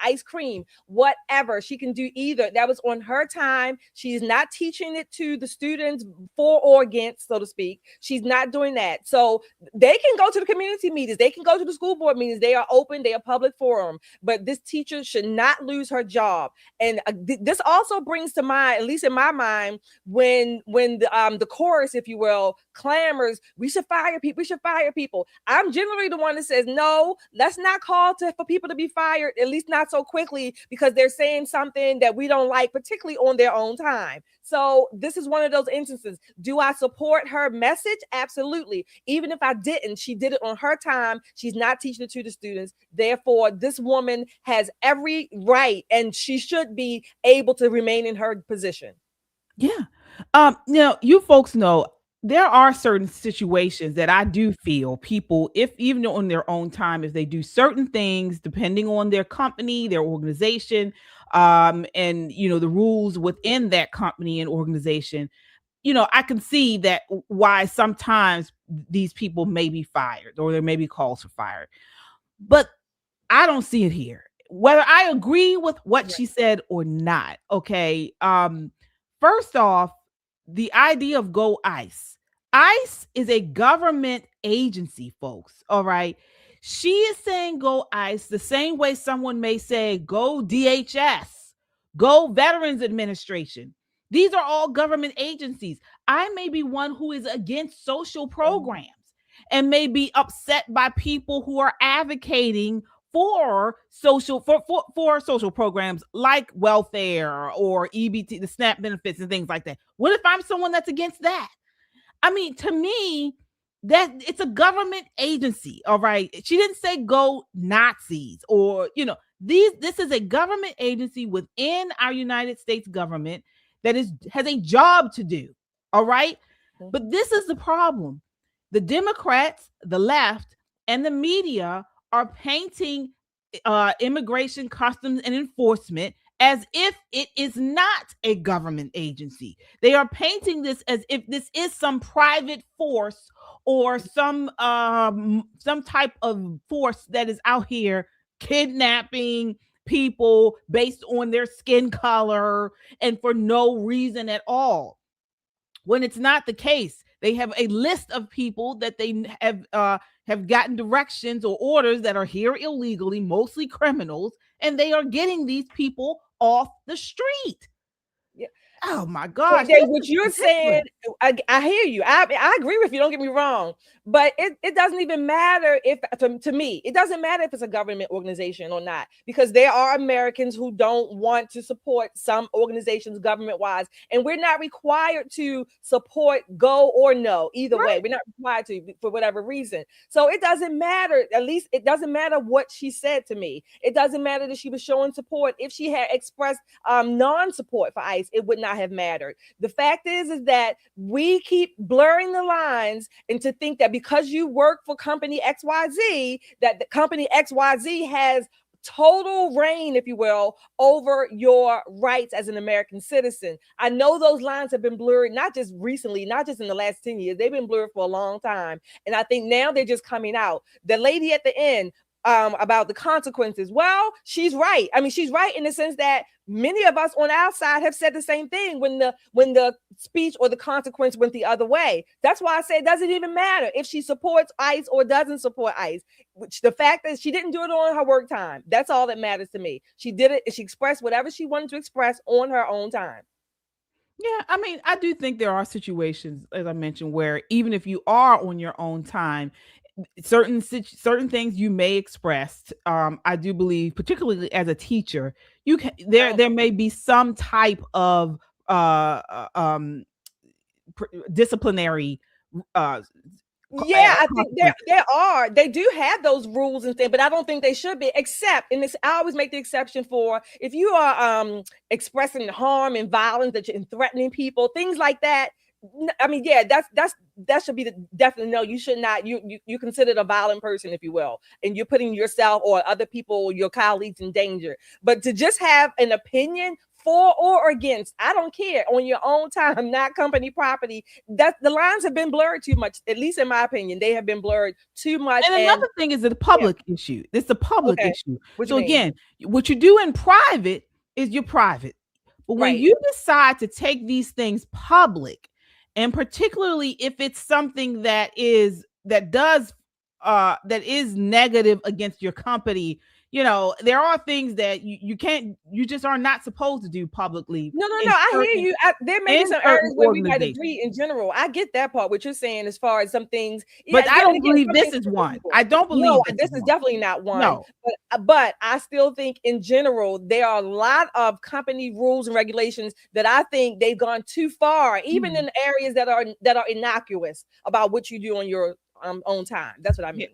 ice cream, whatever. She can do either. That was on her time. She's not teaching it to the students for or against, so to speak. She's not doing that. So they can go to the community meetings. They can go to the school board meetings. They are open. They are public forum. But this teacher should not lose her job. And this also brings to mind, at least in my mind, when the chorus, if you will, clamors, we should fire people. We should fire people. I'm generally the one that says, no, let's not call for people to be fired, at least not so quickly, because they're saying something that we don't like, particularly on their own time. So this is one of those instances. Do I support her message? Absolutely. Even if I didn't, she did it on her time. She's not teaching it to the students. Therefore, this woman has every right, and she should be able to remain in her position. Yeah. You folks know there are certain situations that I do feel people, if even on their own time, if they do certain things, depending on their company, their organization, and the rules within that company and organization, I can see that why sometimes these people may be fired or there may be calls for fired. But I don't see it here. Whether I agree with what she said or not, okay? First off, the idea of go ICE. ICE is a government agency, folks, all right? She is saying go ICE the same way someone may say go DHS, go Veterans Administration. These are all government agencies. I may be one who is against social programs and may be upset by people who are advocating for social programs like welfare or EBT, the SNAP benefits and things like that. What if I'm someone that's against that? I mean, to me, that it's a government agency, all right? She didn't say go Nazis or, this is a government agency within our United States government that has a job to do, all right? But this is the problem. The Democrats, the left, and the media are painting immigration, customs, and enforcement as if it is not a government agency. They are painting this as if this is some private force or some type of force that is out here kidnapping people based on their skin color and for no reason at all. When it's not the case. They have a list of people that they have gotten directions or orders that are here illegally, mostly criminals, and they are getting these people off the street. Yeah. Oh my gosh. So what you're saying, I hear you. I agree with you. Don't get me wrong. But it doesn't even matter if, to me, it doesn't matter if it's a government organization or not, because there are Americans who don't want to support some organizations government-wise, and we're not required to support go or no, either way. We're not required to for whatever reason. So it doesn't matter. At least it doesn't matter what she said to me. It doesn't matter that she was showing support. If she had expressed non-support for ICE, it would not have mattered. The fact is that we keep blurring the lines and to think that because you work for company XYZ, that the company XYZ has total reign, if you will, over your rights as an American citizen. I know those lines have been blurred, not just recently, not just in the last 10 years. They've been blurred for a long time. And I think now they're just coming out. The lady at the end, about the consequences. Well, she's right. I mean, she's right in the sense that many of us on our side have said the same thing when the speech or the consequence went the other way. That's why I say it doesn't even matter if she supports ICE or doesn't support ICE. Which the fact that she didn't do it on her work time, that's all that matters to me. She did it. She expressed whatever she wanted to express on her own time. Yeah, I mean, I do think there are situations, as I mentioned, where even if you are on your own time, certain things you may express. I do believe, particularly as a teacher, you can there may be some type of disciplinary. Yeah, I think there are. They do have those rules and things, but I don't think they should be. Except, and this, I always make the exception for if you are expressing harm and violence and threatening people, things like that. I mean, yeah, that should be the definitely no. You should not. You considered a violent person, if you will, and you're putting yourself or other people, your colleagues, in danger. But to just have an opinion for or against, I don't care, on your own time, not company property. That the lines have been blurred too much. At least in my opinion, they have been blurred too much. And another thing is the public issue. It's a public issue. So again, what you do in private is you're private. But when you decide to take these things public, and particularly if it's something that is negative against your company, you know, there are things that you just are not supposed to do publicly. No, I hear you. There may be some areas where we might agree in general. I get that part, what you're saying, as far as some things. But I don't believe this is one. I don't believe no, this is definitely not one. No. But I still think in general, there are a lot of company rules and regulations that I think they've gone too far, even in areas that are innocuous about what you do on your own time. That's what I mean.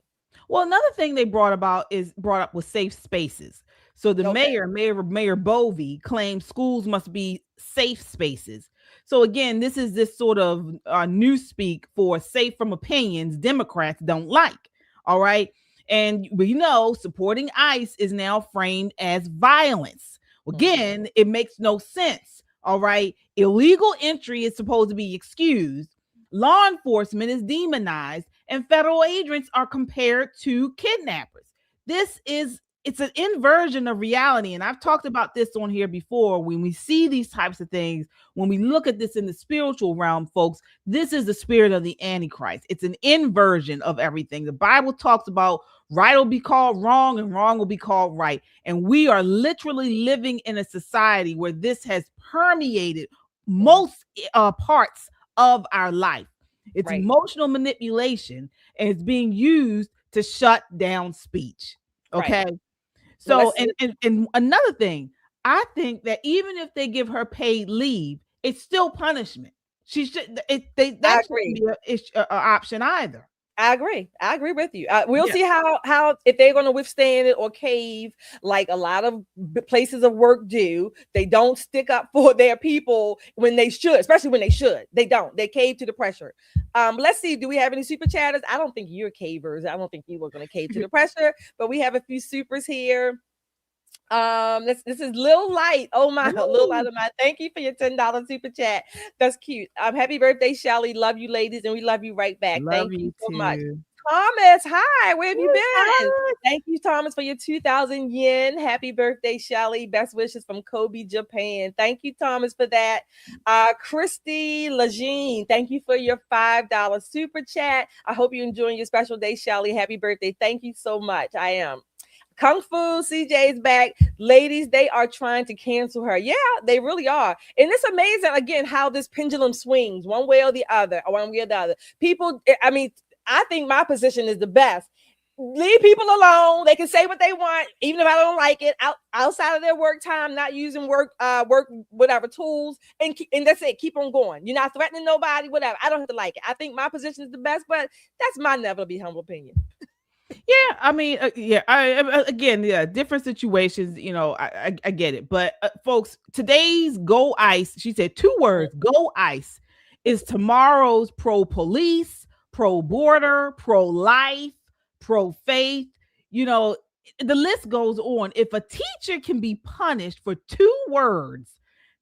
Well, another thing they brought up was safe spaces. So the Mayor Bovey claims schools must be safe spaces. So again, this is this sort of newspeak for safe from opinions Democrats don't like. All right. And we know supporting ICE is now framed as violence. Again, it makes no sense. All right. Illegal entry is supposed to be excused. Law enforcement is demonized, and federal agents are compared to kidnappers. It's an inversion of reality. And I've talked about this on here before. When we see these types of things, when we look at this in the spiritual realm, folks, this is the spirit of the Antichrist. It's an inversion of everything. The Bible talks about right will be called wrong and wrong will be called right. And we are literally living in a society where this has permeated most parts of our life. It's emotional manipulation, and it's being used to shut down speech. Okay. So, and another thing, I think that even if they give her paid leave, it's still punishment. She should, that shouldn't be an option either. I agree with you. We'll see how if they're going to withstand it or cave like a lot of places of work do. They don't stick up for their people when they should, especially when they should. They don't. They cave to the pressure. Let's see. Do we have any super chatters? I don't think you're cavers. I don't think you were going to cave to the pressure, but we have a few supers here. This is Lil Light. Oh my, Lil Light of mine. Thank you for your $10 super chat. That's cute. Happy birthday, Shelly. Love you, ladies, and we love you right back. Thank you so much. Thomas, hi. Where have you been? Thank you, Thomas, for your 2,000 yen. Happy birthday, Shelly. Best wishes from Kobe, Japan. Thank you, Thomas, for that. Christy Lejeune, thank you for your $5 super chat. I hope you're enjoying your special day, Shelly. Happy birthday. Thank you so much. I am. Kung Fu CJ's back. Ladies, they are trying to cancel her. Yeah, they really are. And it's amazing, again, how this pendulum swings one way or the other. People, I mean, I think my position is the best. Leave people alone. They can say what they want, even if I don't like it, outside of their work time, not using work whatever tools, and that's it. Keep on going. You're not threatening nobody, whatever. I don't have to like it. I think my position is the best, but that's my never be humble opinion. Yeah, I mean, different situations, you know, I get it. But folks, today's Go ICE, she said 2 words, Go ICE, is tomorrow's pro-police, pro-border, pro-life, pro-faith. You know, the list goes on. If a teacher can be punished for 2 words,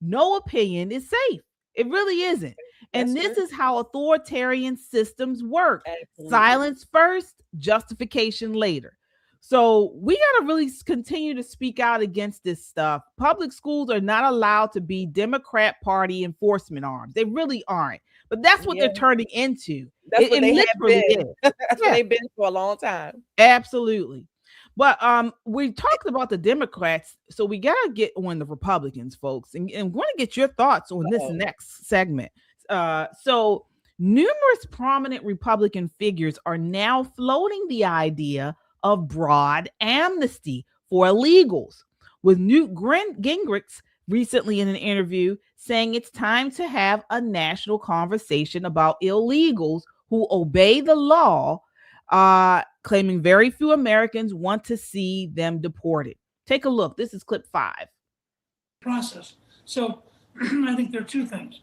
no opinion is safe. It really isn't. And this is how authoritarian systems work. Absolutely. Silence first, justification later. So we got to really continue to speak out against this stuff. Public schools are not allowed to be Democrat Party enforcement arms. They really aren't. But that's what they're turning into. That's what they have been. That's what they've been for a long time. Absolutely. But we talked about the Democrats, so we got to get on the Republicans, folks, and want to get your thoughts on this next segment. So numerous prominent Republican figures are now floating the idea of broad amnesty for illegals, with Newt Gingrich recently in an interview saying it's time to have a national conversation about illegals who obey the law, claiming very few Americans want to see them deported. Take a look. This is clip 5. Process. So I think there are 2 things.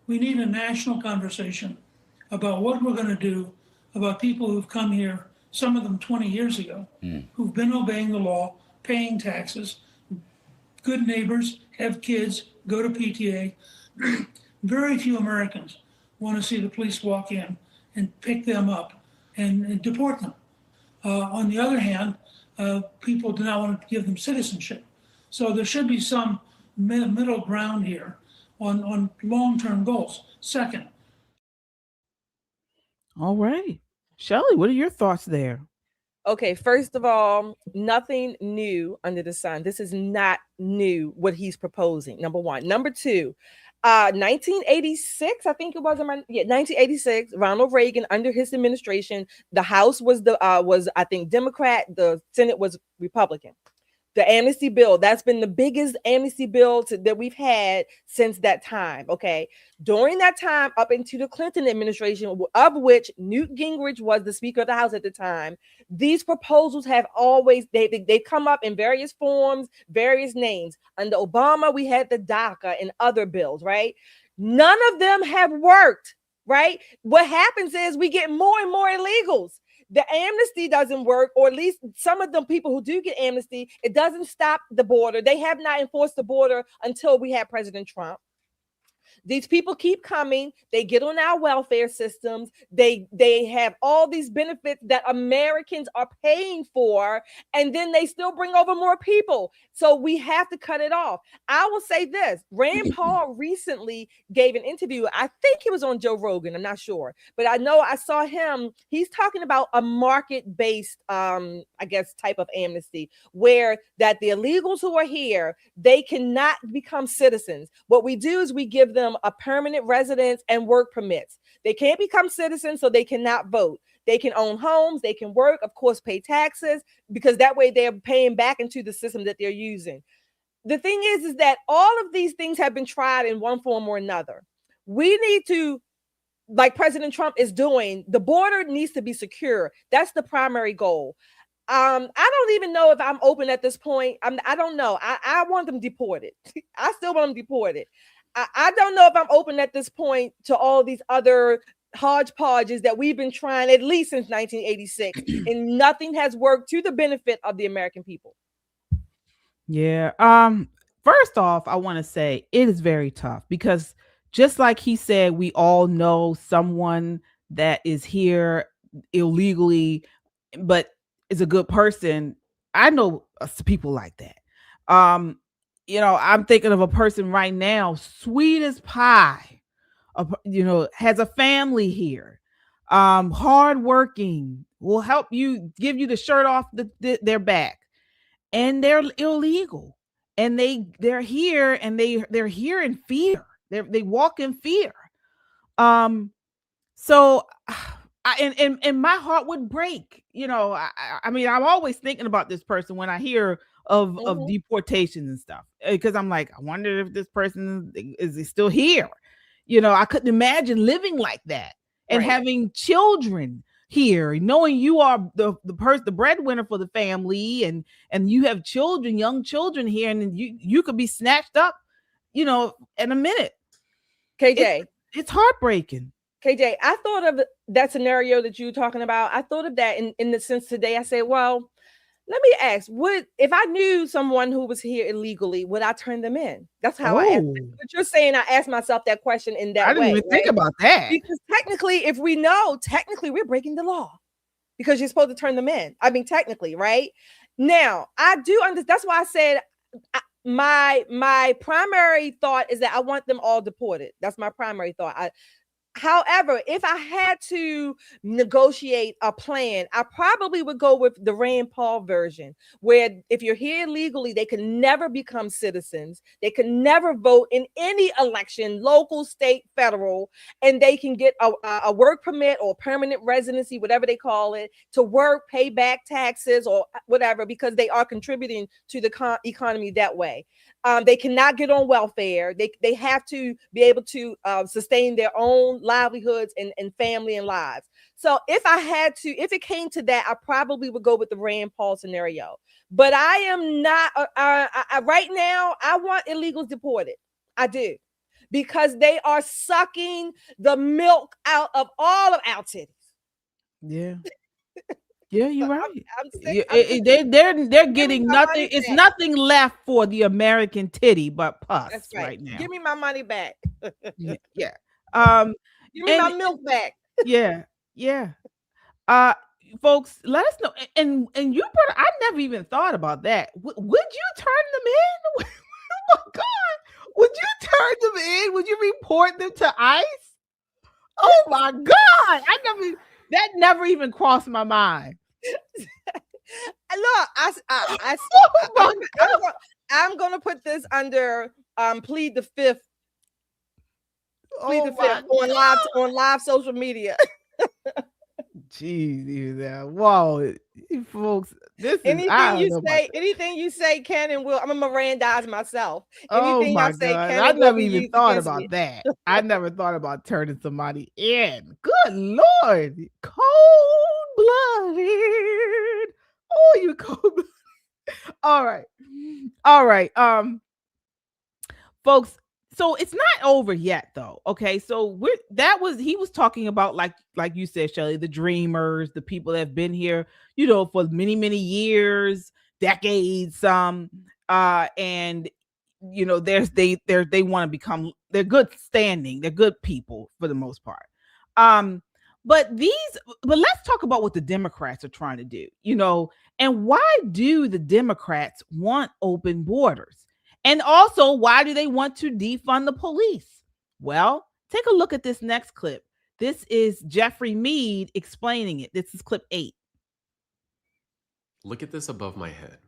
We need a national conversation about what we're going to do about people who've come here, some of them 20 years ago, who've been obeying the law, paying taxes, good neighbors, have kids, go to PTA. Very few Americans want to see the police walk in and pick them up and deport them. On the other hand, people do not want to give them citizenship. So there should be some middle ground here on long-term goals. Second. All right. Shelley, what are your thoughts there? Okay, first of all, nothing new under the sun. This is not new what he's proposing. Number one. Number two, 1986, I think it was 1986. Ronald Reagan, under his administration, the House was I think Democrat, the Senate was Republican. The amnesty bill, that's been the biggest amnesty bill that we've had since that time. Okay. During that time, up into the Clinton administration, of which Newt Gingrich was the Speaker of the House at the time, these proposals have always, they come up in various forms, various names. Under Obama, we had the DACA and other bills, right? None of them have worked, right? What happens is we get more and more illegals. The amnesty doesn't work, or at least some of the people who do get amnesty, it doesn't stop the border. They have not enforced the border until we had President Trump. These people keep coming. They get on our welfare systems. They have all these benefits that Americans are paying for, and then they still bring over more people. So we have to cut it off. I will say this. Rand Paul recently gave an interview. I think he was on Joe Rogan. I'm not sure. But I know I saw him. He's talking about a market-based, I guess, type of amnesty, where that the illegals who are here, they cannot become citizens. What we do is we give them a permanent residence and work permits. They can't become citizens, so they cannot vote. They can own homes, they can work, of course, pay taxes, because that way they're paying back into the system that they're using. The thing is that all of these things have been tried in one form or another. We need to, like President Trump is doing, the border needs to be secure. That's the primary goal. I don't even know if I'm open at this point. I don't know. I want them deported. I still want them deported. I don't know if I'm open at this point to all these other hodgepodges that we've been trying at least since 1986, and nothing has worked to the benefit of the American people. Yeah. First off, I want to say it is very tough because just like he said, we all know someone that is here illegally, but is a good person. I know people like that. I'm thinking of a person right now, sweet as pie, has a family here, hardworking, will help you, give you the shirt off their back, and they're illegal, and they're here, and they're here in fear. They walk in fear. So and my heart would break. I mean, I'm always thinking about this person when I hear of deportations and stuff, because I'm like, I wonder if this person is still here. I couldn't imagine living like that and having children here, knowing you are the breadwinner for the family, and you have children, young children here, and you could be snatched up, in a minute. KJ, it's heartbreaking. KJ, I thought of that scenario that you were talking about. I thought of that in the sense today. I said, well, let me ask, if I knew someone who was here illegally, would I turn them in? That's how I asked. What you're saying, I asked myself that question in that way. I didn't even think about that. Because technically, if we know, we're breaking the law because you're supposed to turn them in. I mean, technically, right? Now, I do understand. That's why I said my primary thought is that I want them all deported. That's my primary thought. However, if I had to negotiate a plan, I probably would go with the Rand Paul version, where if you're here legally, they can never become citizens. They can never vote in any election, local, state, federal, and they can get a work permit or permanent residency, whatever they call it, to work, pay back taxes or whatever, because they are contributing to the economy that way. They cannot get on welfare. They have to be able to sustain their own livelihoods and family and lives. So if it came to that, I probably would go with the Rand Paul scenario. But I am not right now. I want illegals deported. I do. because they are sucking the milk out of all of our titties. Yeah. Yeah, you're right. I'm sick. They're getting nothing. It's nothing left for the American titty but pus. That's right. Right now. Give me my money back. Yeah. Give me my milk back. Yeah. Folks, let us know. And you brought, I never even thought about that. Would you turn them in? Oh my God. Would you turn them in? Would you report them to ICE? Oh my God. That never even crossed my mind. Look, I'm gonna put this under plead the fifth. Plead the fifth on live social media. Jeez, whoa, folks, this is anything you say can and will. I'm gonna Mirandize myself. Anything my I say God. can I and will never be even used thought against about me. that. I never thought about turning somebody in. Good Lord, cold-blooded. Oh, you cold-blooded. All right. Folks, so it's not over yet though. Okay, so he was talking about, like you said, Shelley, the dreamers, the people that have been here, for many, many years, decades, and they want to become, they're good standing, they're good people for the most part. But let's talk about what the Democrats are trying to do, and why do the Democrats want open borders? And also, why do they want to defund the police? Well, take a look at this next clip. This is Jeffrey Mead explaining it. This is clip 8. Look at this above my head.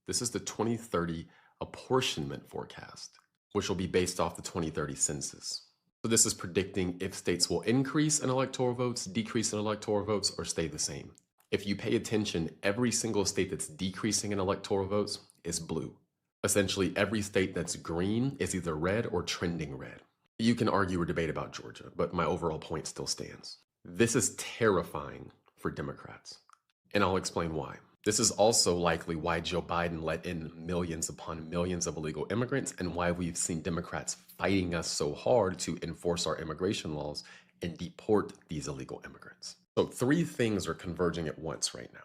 This is the 2030 apportionment forecast, which will be based off the 2030 census. So this is predicting if states will increase in electoral votes, decrease in electoral votes, or stay the same. If you pay attention, every single state that's decreasing in electoral votes is blue. Essentially, every state that's green is either red or trending red. You can argue or debate about Georgia, but my overall point still stands. This is terrifying for Democrats, and I'll explain why. This is also likely why Joe Biden let in millions upon millions of illegal immigrants, and why we've seen Democrats fighting us so hard to enforce our immigration laws and deport these illegal immigrants. So 3 things are converging at once right now.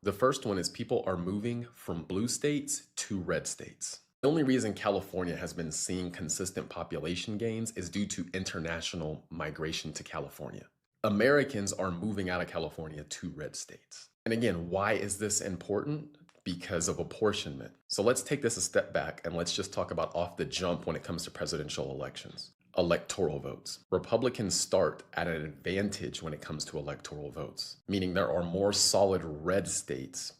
The first one is people are moving from blue states to red states. The only reason California has been seeing consistent population gains is due to international migration to California. Americans are moving out of California to red states. And again, why is this important? Because of apportionment. So let's take this a step back and let's just talk about off the jump when it comes to presidential elections. Electoral votes. Republicans start at an advantage when it comes to electoral votes, meaning there are more solid red states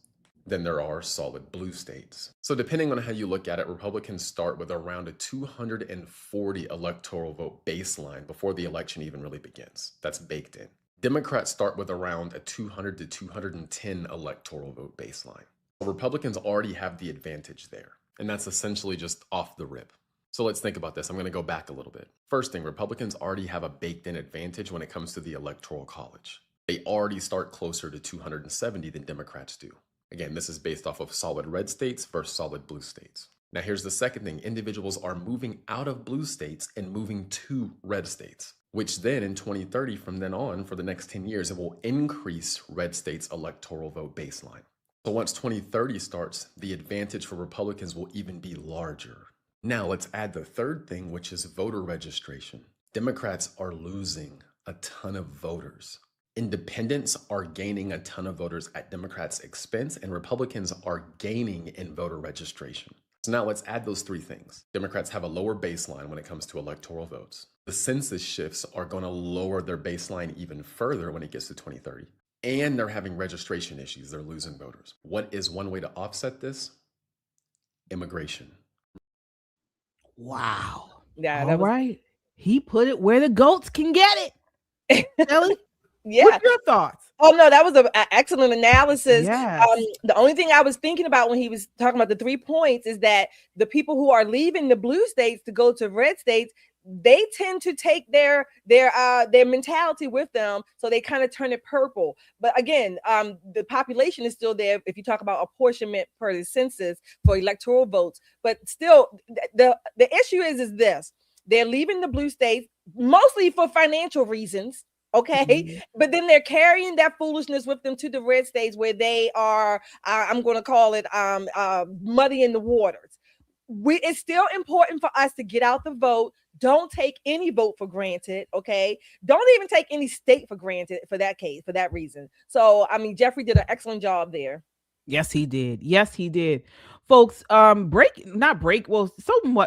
than there are solid blue states. So depending on how you look at it, Republicans start with around a 240 electoral vote baseline before the election even really begins. That's baked in. Democrats start with around a 200 to 210 electoral vote baseline. Republicans already have the advantage there, and that's essentially just off the rip. So let's think about this. I'm going to go back a little bit. First thing, Republicans already have a baked-in advantage when it comes to the Electoral College. They already start closer to 270 than Democrats do. Again, this is based off of solid red states versus solid blue states. Now here's the second thing. Individuals are moving out of blue states and moving to red states, which then in 2030, from then on, for the next 10 years, it will increase red states' electoral vote baseline. So once 2030 starts, the advantage for Republicans will even be larger. Now let's add the third thing, which is voter registration. Democrats are losing a ton of voters. Independents are gaining a ton of voters at Democrats' expense, and Republicans are gaining in voter registration. So now let's add those 3 things. Democrats have a lower baseline when it comes to electoral votes. The census shifts are going to lower their baseline even further when it gets to 2030. And they're having registration issues. They're losing voters. What is one way to offset this? Immigration. Wow. Yeah. All right. He put it where the goats can get it. Ellie? Yeah. What's your thoughts? Oh no, that was an excellent analysis. Yes. The only thing I was thinking about when he was talking about the 3 points is that the people who are leaving the blue states to go to red states, they tend to take their mentality with them, so they kind of turn it purple. But again, the population is still there if you talk about apportionment per the census for electoral votes. But still, the issue is this. They're leaving the blue states mostly for financial reasons. Okay. But then they're carrying that foolishness with them to the red states where they are, I'm going to call it muddying the waters. It's still important for us to get out the vote. Don't take any vote for granted. Okay. Don't even take any state for granted for that case, for that reason. So, I mean, Jeffrey did an excellent job there. Yes, he did. Yes, he did. Folks, somewhat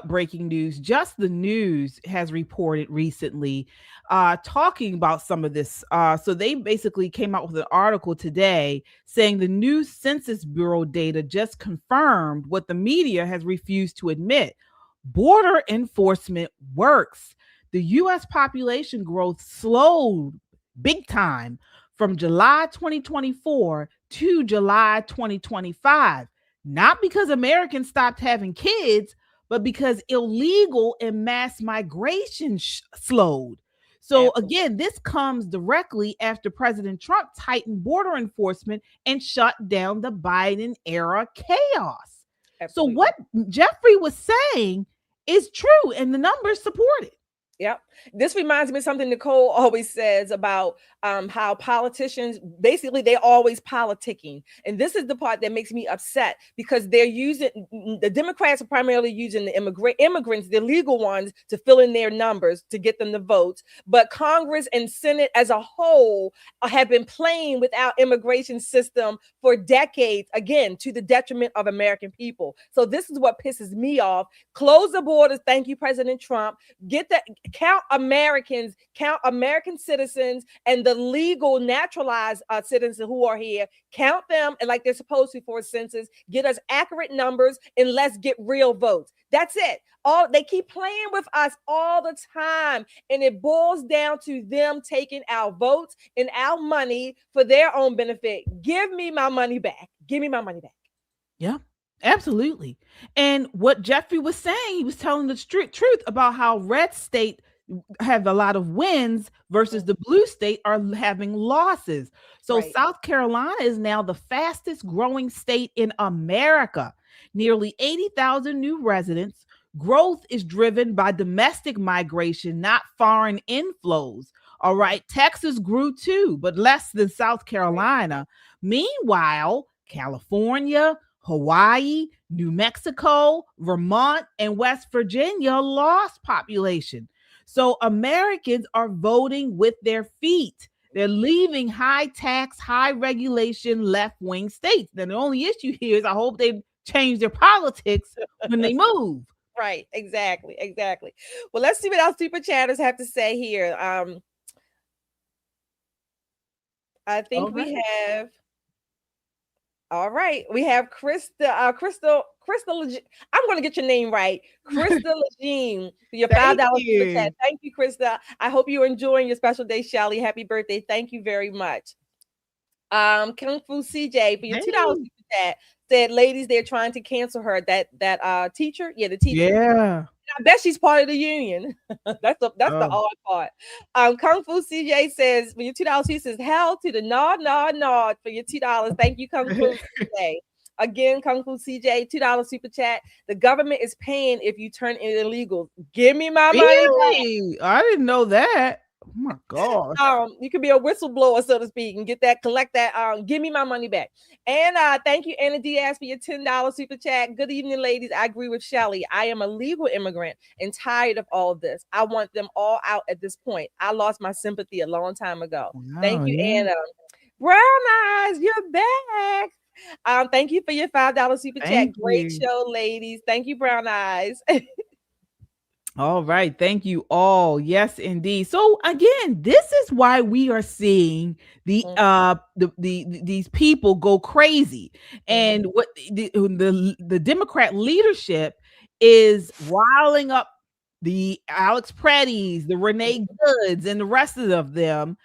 breaking news. Just the News has reported recently talking about some of this. So they basically came out with an article today saying the new Census Bureau data just confirmed what the media has refused to admit. Border enforcement works. The U.S. population growth slowed big time from July 2024 to July 2025, not because Americans stopped having kids, but because illegal and mass migration slowed. So again, this comes directly after President Trump tightened border enforcement and shut down the Biden era chaos. Absolutely. So what Jeffrey was saying is true, and the numbers support it. Yep. This reminds me of something Nicole always says about how politicians, basically, they're always politicking. And this is the part that makes me upset because the Democrats are primarily using the immigrants, the legal ones, to fill in their numbers to get them the votes. But Congress and Senate as a whole have been playing with our immigration system for decades, again, to the detriment of American people. So this is what pisses me off. Close the borders. Thank you, President Trump. Count Americans, count American citizens and the legal naturalized citizens who are here, count them and like they're supposed to for a census, get us accurate numbers, and let's get real votes. That's it. They keep playing with us all the time, and it boils down to them taking our votes and our money for their own benefit. Give me my money back. Give me my money back. Yeah. Absolutely. And what Jeffrey was saying, he was telling the truth about how red state have a lot of wins versus the blue state are having losses. So right. South Carolina is now the fastest growing state in America. Nearly 80,000 new residents. Growth is driven by domestic migration, not foreign inflows. All right. Texas grew too, but less than South Carolina. Meanwhile, California, Hawaii, New Mexico, Vermont, and West Virginia lost population. So Americans are voting with their feet. They're leaving high tax, high regulation, left-wing states. Then the only issue here is I hope they change their politics when they move. Right, exactly. Well, let's see what our super chatters have to say here. I think we have... All right, we have Crystal. I'm going to get your name right, Crystal Legine. For your $5 super chat. Thank you, Crystal. I hope you're enjoying your special day, Shelly. Happy birthday! Thank you very much. Kung Fu CJ for your $2 super chat said, "Ladies, they're trying to cancel her. That teacher, the teacher. Yeah." I bet she's part of the union. That's the odd part. Kung Fu CJ says, for your $2, he says, hell to the nod for your $2. Thank you, Kung Fu CJ. Again, Kung Fu CJ, $2 super chat. The government is paying if you turn in illegal. Give me my money back. I didn't know that. Oh my God. You could be a whistleblower, so to speak, and collect that. Give me my money back. And thank you, Anna Diaz, for your $10 super chat. Good evening, ladies. I agree with Shelly. I am a legal immigrant and tired of all of this. I want them all out at this point. I lost my sympathy a long time ago. Wow, thank you, Anna. Brown Eyes, you're back. Thank you for your $5 super chat. Great show, ladies. Thank you, Brown Eyes. All right. Thank you all. Yes, indeed. So again, this is why we are seeing these people go crazy. And what the Democrat leadership is riling up the Alex Preddies, the Renee Goods, and the rest of them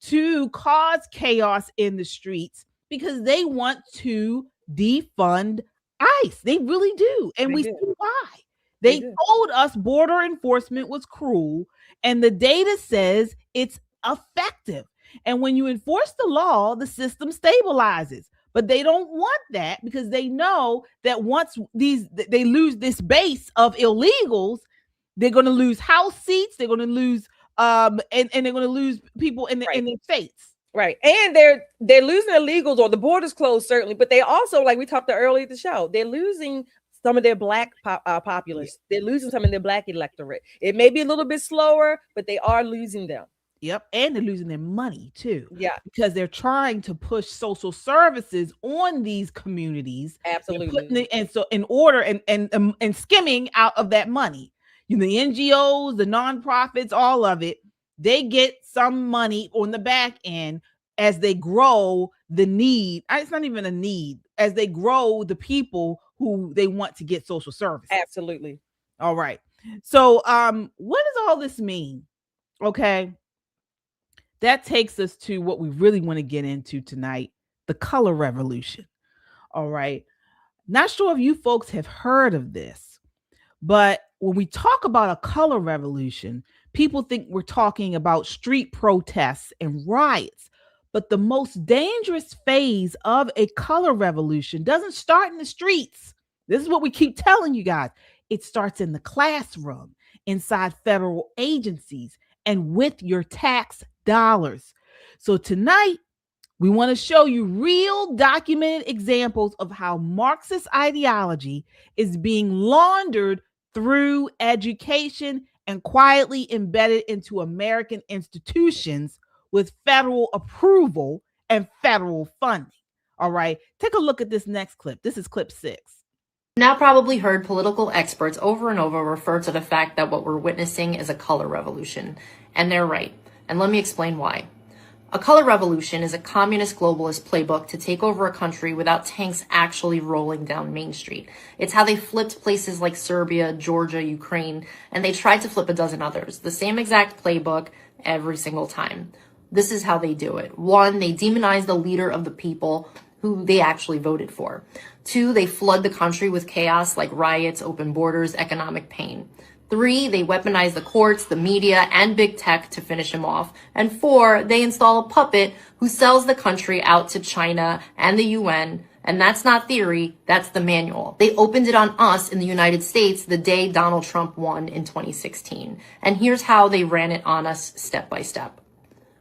to cause chaos in the streets because they want to defund ICE. They really do. And we see why. They told us border enforcement was cruel, and the data says it's effective. And when you enforce the law, the system stabilizes. But they don't want that because they know that once they lose this base of illegals, They're going to lose House seats. They're going to lose and they're going to lose people in the in their states. Right. And they're losing illegals, or the borders closed, certainly, but they also, like we talked about earlier at the show, they're losing some of their black populace. They're losing some of their black electorate. It may be a little bit slower, but they are losing them. Yep. And they're losing their money too. Yeah. Because they're trying to push social services on these communities. Absolutely. And so in order and skimming out of that money, you know, the NGOs, the nonprofits, all of it, they get some money on the back end as they grow the need. It's not even a need, as they grow the people who they want to get social services. Absolutely. All right. So what does all this mean? Okay. That takes us to what we really want to get into tonight, the color revolution. All right. Not sure if you folks have heard of this, but when we talk about a color revolution, people think we're talking about street protests and riots. But the most dangerous phase of a color revolution doesn't start in the streets. This is what we keep telling you guys. It starts in the classroom, inside federal agencies, and with your tax dollars. So tonight, we want to show you real documented examples of how Marxist ideology is being laundered through education and quietly embedded into American institutions with federal approval and federal funding. All right, take a look at this next clip. This is clip 6. Now probably heard political experts over and over refer to the fact that what we're witnessing is a color revolution. And they're right. And let me explain why. A color revolution is a communist globalist playbook to take over a country without tanks actually rolling down Main Street. It's how they flipped places like Serbia, Georgia, Ukraine, and they tried to flip a dozen others. The same exact playbook every single time. This is how they do it. 1, they demonize the leader of the people who they actually voted for. 2, they flood the country with chaos like riots, open borders, economic pain. 3, they weaponize the courts, the media, and big tech to finish him off. And 4, they install a puppet who sells the country out to China and the UN. And that's not theory, that's the manual. They opened it on us in the United States the day Donald Trump won in 2016. And here's how they ran it on us step by step.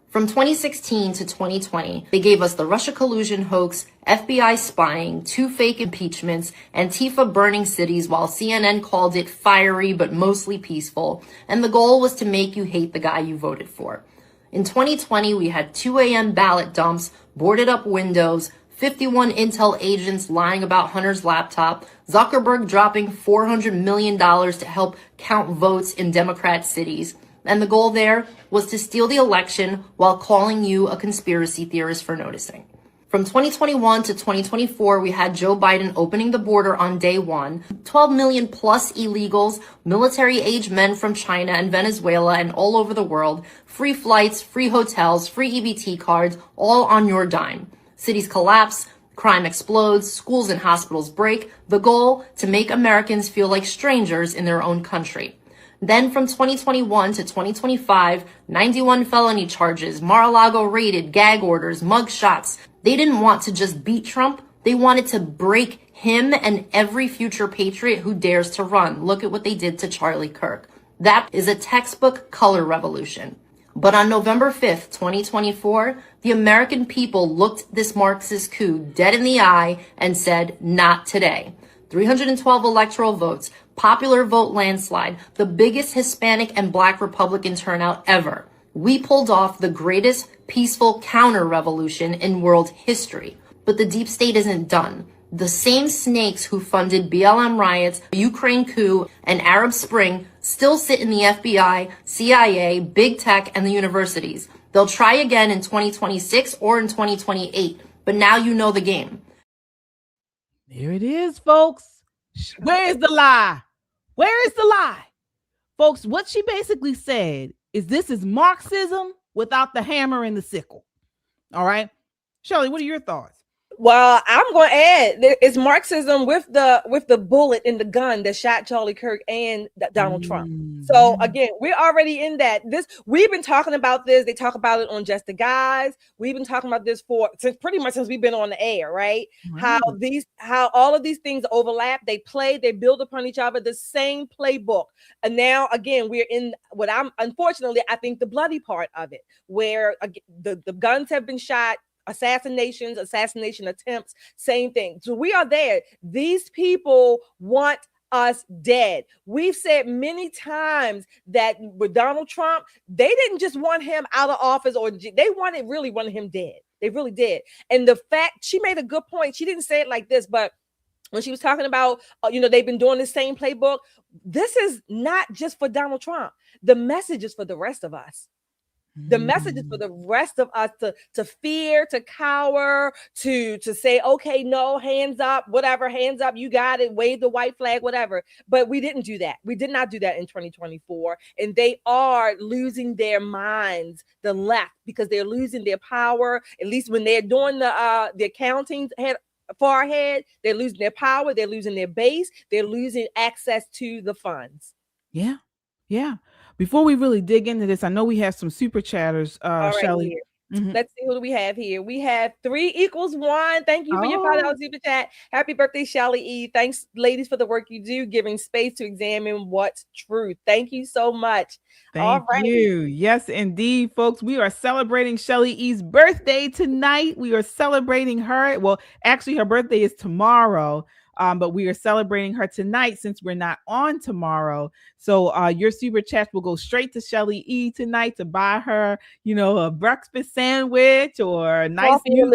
From 2016 to 2020, they gave us the Russia collusion hoax, FBI spying, 2 fake impeachments, Antifa burning cities while CNN called it fiery but mostly peaceful, and the goal was to make you hate the guy you voted for. In 2020, we had 2 a.m. ballot dumps, boarded up windows, 51 intel agents lying about Hunter's laptop, Zuckerberg dropping $400 million to help count votes in Democrat cities. And the goal there was to steal the election while calling you a conspiracy theorist for noticing. From 2021 to 2024, we had Joe Biden opening the border on day 1, 12 million plus illegals, military-age men from China and Venezuela and all over the world, free flights, free hotels, free EBT cards, all on your dime. Cities collapse, crime explodes, schools and hospitals break. The goal, to make Americans feel like strangers in their own country. Then from 2021 to 2025, 91 felony charges, Mar-a-Lago raided, gag orders, mug shots. They didn't want to just beat Trump. They wanted to break him and every future patriot who dares to run. Look at what they did to Charlie Kirk. That is a textbook color revolution. But on November 5th, 2024, the American people looked this Marxist coup dead in the eye and said, not today. 312 electoral votes, popular vote landslide, the biggest Hispanic and Black Republican turnout ever. We pulled off the greatest peaceful counter-revolution in world history. But the deep state isn't done. The same snakes who funded BLM riots, Ukraine coup, and Arab Spring still sit in the FBI, CIA, big tech, and the universities. They'll try again in 2026 or in 2028. But now you know the game. There it is, folks. Where is the lie? Where is the lie? Folks, what she basically said is this is Marxism without the hammer and the sickle. All right. Shirley, what are your thoughts? Well, I'm going to add it's Marxism with the bullet in the gun that shot Charlie Kirk and Donald Trump. So again, we're already in that. We've been talking about this. They talk about it on Just the Guys. We've been talking about this since we've been on the air, right? How all of these things overlap. They build upon each other, the same playbook. And now again, we're in what I think the bloody part of it, where the guns have been shot. Assassination attempts, same thing. So we are there. These people want us dead. We've said many times that with Donald Trump, they didn't just want him out of office, or they really wanted him dead. They really did. And the fact, she made a good point. She didn't say it like this, but when she was talking about, they've been doing the same playbook. This is not just for Donald Trump. The message is for the rest of us. The message is for the rest of us to fear, to cower, to say, okay, no, hands up, whatever, hands up, you got it, wave the white flag, whatever. But we didn't do that. We did not do that in 2024. And they are losing their minds, the left, because they're losing their power. At least when they're doing the accounting far ahead, they're losing their power, they're losing their base, they're losing access to the funds. Yeah. Yeah. Before we really dig into this, I know we have some super chatters, Shelly. Let's see, who do we have here? We have 3 equals 1. Thank you for your $5 super chat. Happy birthday, Shelly E. Thanks, ladies, for the work you do, giving space to examine what's truth. Thank you so much. Thank you. Yes, indeed, folks. We are celebrating Shelly E's birthday tonight. We are celebrating her. Well, actually, her birthday is tomorrow. But we are celebrating her tonight since we're not on tomorrow. So your super chat will go straight to Shelly E tonight to buy her, a breakfast sandwich or a nice meal,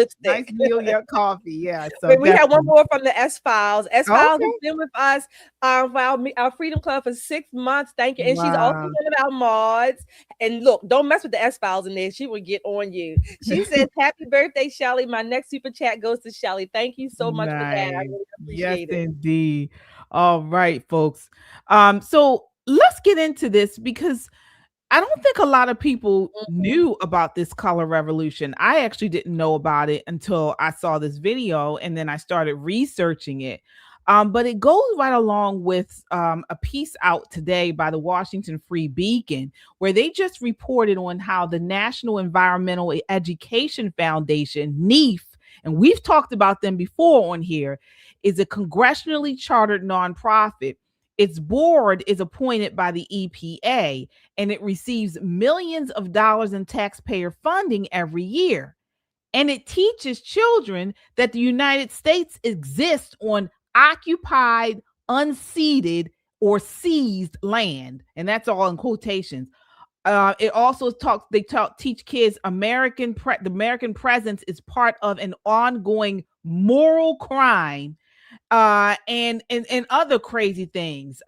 coffee. Yeah. So we have one more from the S-Files. S-Files has been with us for our Freedom Club for 6 months. Thank you. And she's also one of our mods. And look, don't mess with the S-Files in there. She will get on you. She says, happy birthday, Shelly. My next super chat goes to Shelly. Thank you so much for that. I really appreciate it. Indeed. All right, folks. So let's get into this, because I don't think a lot of people knew about this color revolution. I actually didn't know about it until I saw this video, and then I started researching it. But it goes right along with a piece out today by the Washington Free Beacon, where they just reported on how the National Environmental Education Foundation, NEEF, and we've talked about them before on here, is a congressionally chartered nonprofit. Its board is appointed by the EPA, and it receives millions of dollars in taxpayer funding every year. And it teaches children that the United States exists on occupied, unceded, or seized land. And that's all in quotations. It also teach kids the American presence is part of an ongoing moral crime, and other crazy things.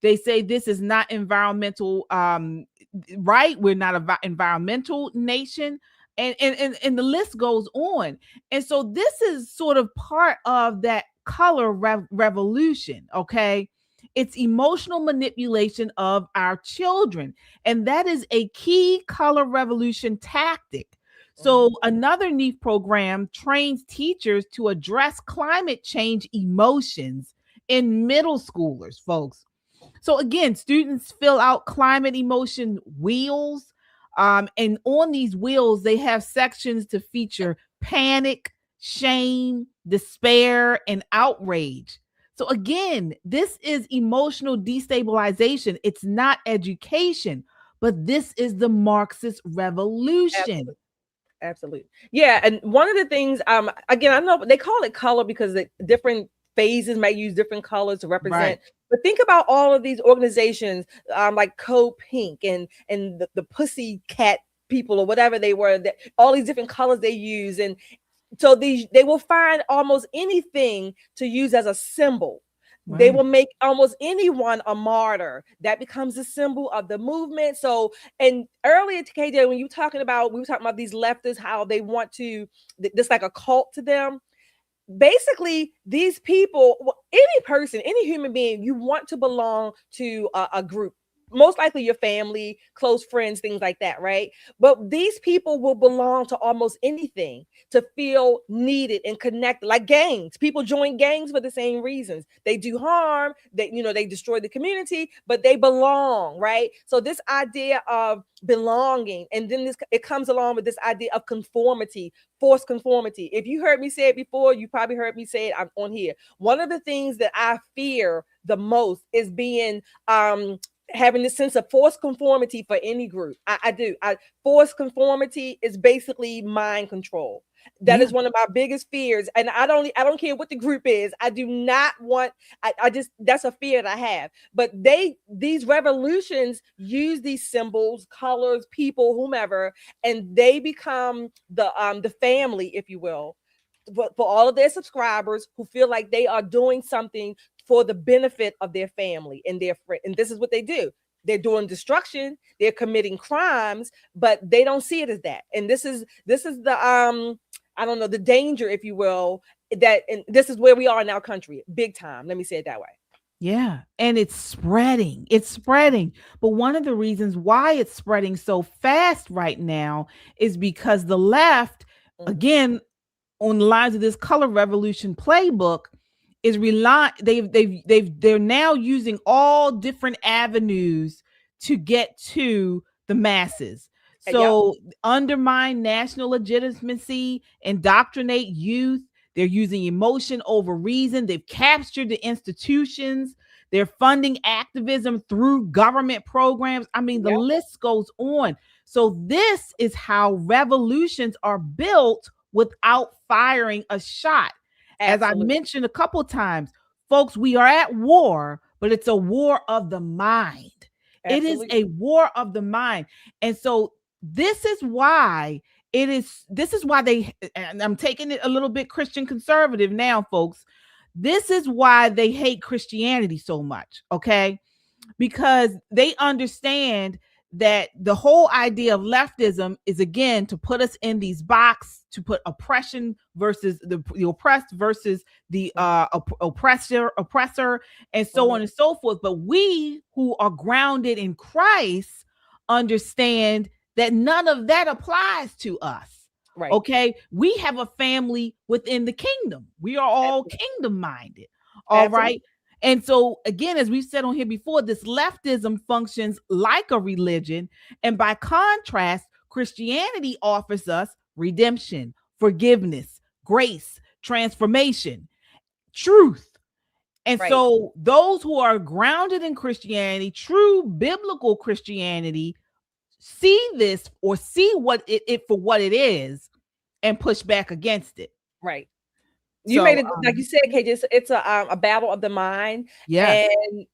They say this is not environmental, right? We're not an environmental nation, and the list goes on. And so this is sort of part of that color revolution. Okay. It's emotional manipulation of our children. And that is a key color revolution tactic. So another NEEF program trains teachers to address climate change emotions in middle schoolers, folks. So again, students fill out climate emotion wheels. And on these wheels, they have sections to feature panic, shame, despair, and outrage. So again, this is emotional destabilization. It's not education, but this is the Marxist revolution. Absolutely. Yeah. And one of the things, again, I know they call it color because the different phases might use different colors to represent. Right. But think about all of these organizations, like Code Pink and the Pussy Cat people or whatever they were, that all these different colors they use. And so they will find almost anything to use as a symbol. Right. They will make almost anyone a martyr. That becomes a symbol of the movement. So, and earlier, KJ, when we were talking about these leftists, how they want to, this like a cult to them. Basically, these people, any person, any human being, you want to belong to a group. most likely your family, close friends, things like that, right? But these people will belong to almost anything to feel needed and connected, like gangs. People join gangs for the same reasons. They do harm, they destroy the community, but they belong, right? So this idea of belonging, and then it comes along with this idea of conformity, forced conformity. If you heard me say it before, you probably heard me say it on here. One of the things that I fear the most is being having this sense of forced conformity for any group. I do. Forced conformity is basically mind control. That is one of my biggest fears. And I don't care what the group is. I do not want, I just, that's a fear that I have. But these revolutions use these symbols, colors, people, whomever, and they become the family, if you will, for all of their subscribers who feel like they are doing something for the benefit of their family and their friend. And this is what they do. They're doing destruction, they're committing crimes, but they don't see it as that. And this is the I don't know, the danger, if you will, that, and this is where we are in our country, big time. Let me say it that way. Yeah. And it's spreading. It's spreading. But one of the reasons why it's spreading so fast right now is because the left, again, on the lines of this color revolution playbook, is they're now using all different avenues to get to the masses. So undermine national legitimacy, indoctrinate youth. They're using emotion over reason. They've captured the institutions. They're funding activism through government programs. I mean, the list goes on. So this is how revolutions are built without firing a shot. As I mentioned a couple times, folks, we are at war, but it's a war of the mind. Absolutely. It is a war of the mind. And so this is why they, and I'm taking it a little bit Christian conservative now, folks. This is why they hate Christianity so much, okay? Because they understand that the whole idea of leftism is, again, to put us in these boxes, to put oppression versus the oppressed versus the oppressor, and so on and so forth. But we who are grounded in Christ understand that none of that applies to us. Right. Okay. We have a family within the kingdom. We are all kingdom minded. All right. And so, again, as we've said on here before, this leftism functions like a religion. And by contrast, Christianity offers us redemption, forgiveness, grace, transformation, truth. And so those who are grounded in Christianity, true biblical Christianity, see this or see what it for what it is and push back against it. Right. You made it, like you said, KJ, it's a battle of the mind. Yeah. And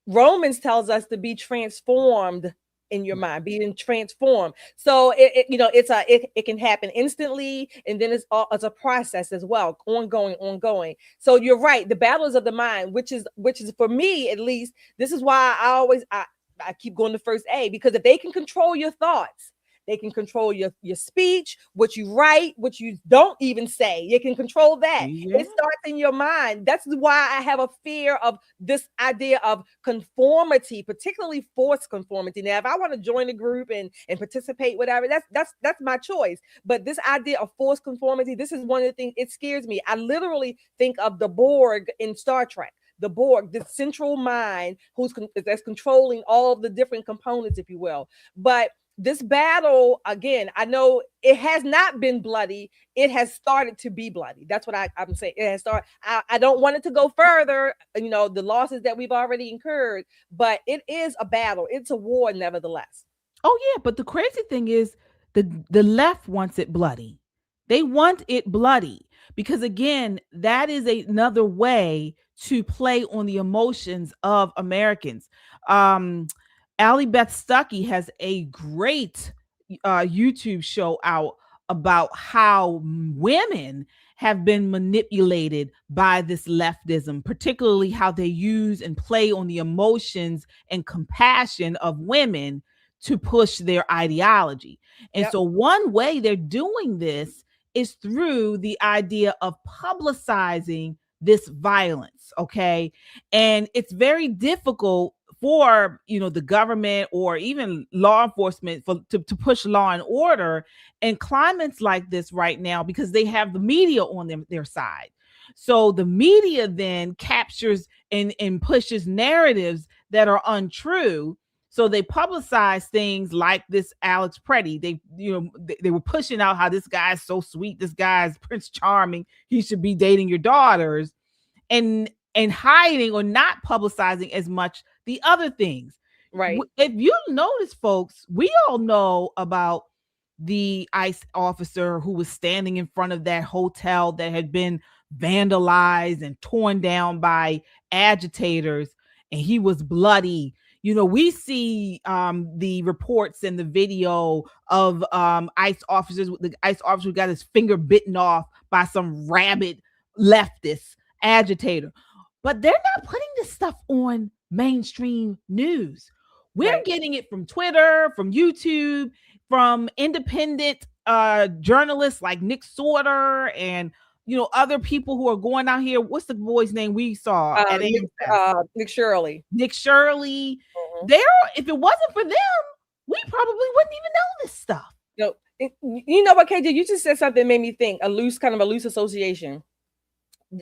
Romans tells us to be transformed in your mind, being transformed. So it can happen instantly, and then it's a process as well, ongoing. So you're right. The battle is of the mind, which is for me, at least, this is why I keep going to first A, because if they can control your thoughts, they can control your speech, what you write, what you don't even say. You can control that. Yeah. It starts in your mind. That's why I have a fear of this idea of conformity, particularly forced conformity. Now, if I want to join a group and participate, whatever, that's my choice. But this idea of forced conformity, this is one of the things, it scares me. I literally think of the Borg in Star Trek. The Borg, the central mind that's controlling all of the different components, if you will. But this battle, again, I know it has not been bloody. It has started to be bloody. That's what I'm saying. It has started. I don't want it to go further, the losses that we've already incurred, but it is a battle. It's a war, nevertheless. Oh, yeah. But the crazy thing is the left wants it bloody. They want it bloody because, again, that is another way to play on the emotions of Americans. Allie Beth Stuckey has a great YouTube show out about how women have been manipulated by this leftism, particularly how they use and play on the emotions and compassion of women to push their ideology. And so one way they're doing this is through the idea of publicizing this violence. Okay. And it's very difficult for, you know, the government or even law enforcement to push law and order in climates like this right now, because they have the media on their side. So the media then captures and pushes narratives that are untrue. So they publicize things like this Alex Preddy. They were pushing out how this guy's so sweet, this guy's Prince Charming, he should be dating your daughters, and hiding or not publicizing as much the other things. Right. If you notice, folks, we all know about the ICE officer who was standing in front of that hotel that had been vandalized and torn down by agitators, and he was bloody. You know, we see the reports and the video of ICE officers. The ICE officer got his finger bitten off by some rabid leftist agitator. But they're not putting this stuff on mainstream news. We're getting it from Twitter, from YouTube, from independent journalists like Nick Sorter and, you know, other people who are going out here. What's the boy's name we saw at Nick Shirley. Nick Shirley. If it wasn't for them, we probably wouldn't even know this stuff. No, you know what, KJ? You just said something that made me think. A loose association.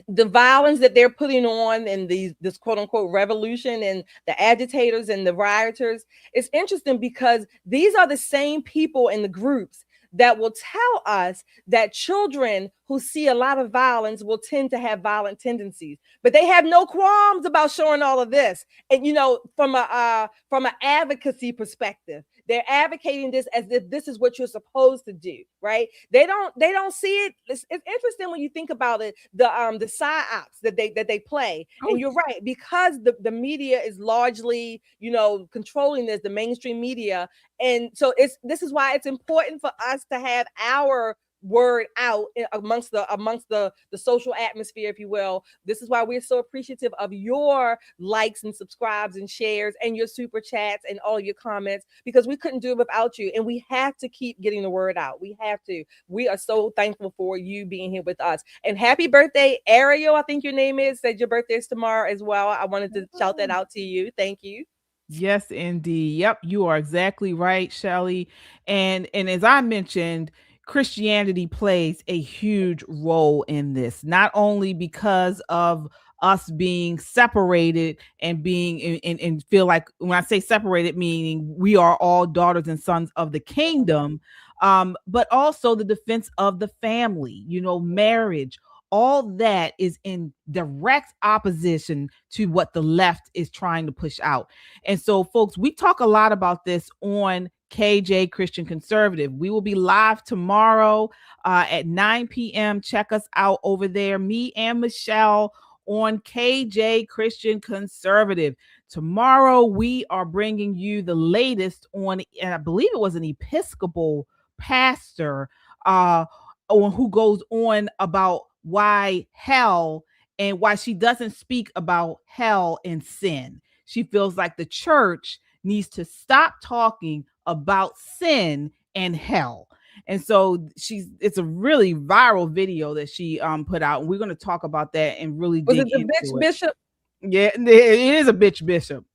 The violence that they're putting on and this quote unquote revolution and the agitators and the rioters, it's interesting because these are the same people in the groups that will tell us that children who see a lot of violence will tend to have violent tendencies, but they have no qualms about showing all of this. And, you know, from an advocacy perspective, they're advocating this as if this is what you're supposed to do, right? They don't see it. It's interesting when you think about it, the psyops that they play. And you're right, because the media is largely, you know, controlling this, the mainstream media. And so this is why it's important for us to have our word out amongst the social atmosphere, if you will. This is why we're so appreciative of your likes and subscribes and shares and your super chats and all your comments, because we couldn't do it without you. And we have to keep getting the word out. We have to. We are so thankful for you being here with us. And happy birthday, Ariel, I think your name is. Said your birthday is tomorrow as well. I wanted to shout that out to you. Thank you. Yes, indeed. Yep, you are exactly right, Shelly. And as I mentioned, Christianity plays a huge role in this, not only because of us being separated and being and feel like, when I say separated, meaning we are all daughters and sons of the kingdom, but also the defense of the family, you know, marriage. All that is in direct opposition to what the left is trying to push out. And so, folks, we talk a lot about this on KJ Christian Conservative. We will be live tomorrow at 9 p.m. Check us out over there, me and Michelle on KJ Christian Conservative. Tomorrow, we are bringing you the latest on, and I believe it was an Episcopal pastor who goes on about why hell and why she doesn't speak about hell and sin. She feels like the church needs to stop talking about sin and hell. And so it's a really viral video that she put out. And we're going to talk about that and really dig into it. Was it the bitch bishop? Yeah, it is a bitch bishop.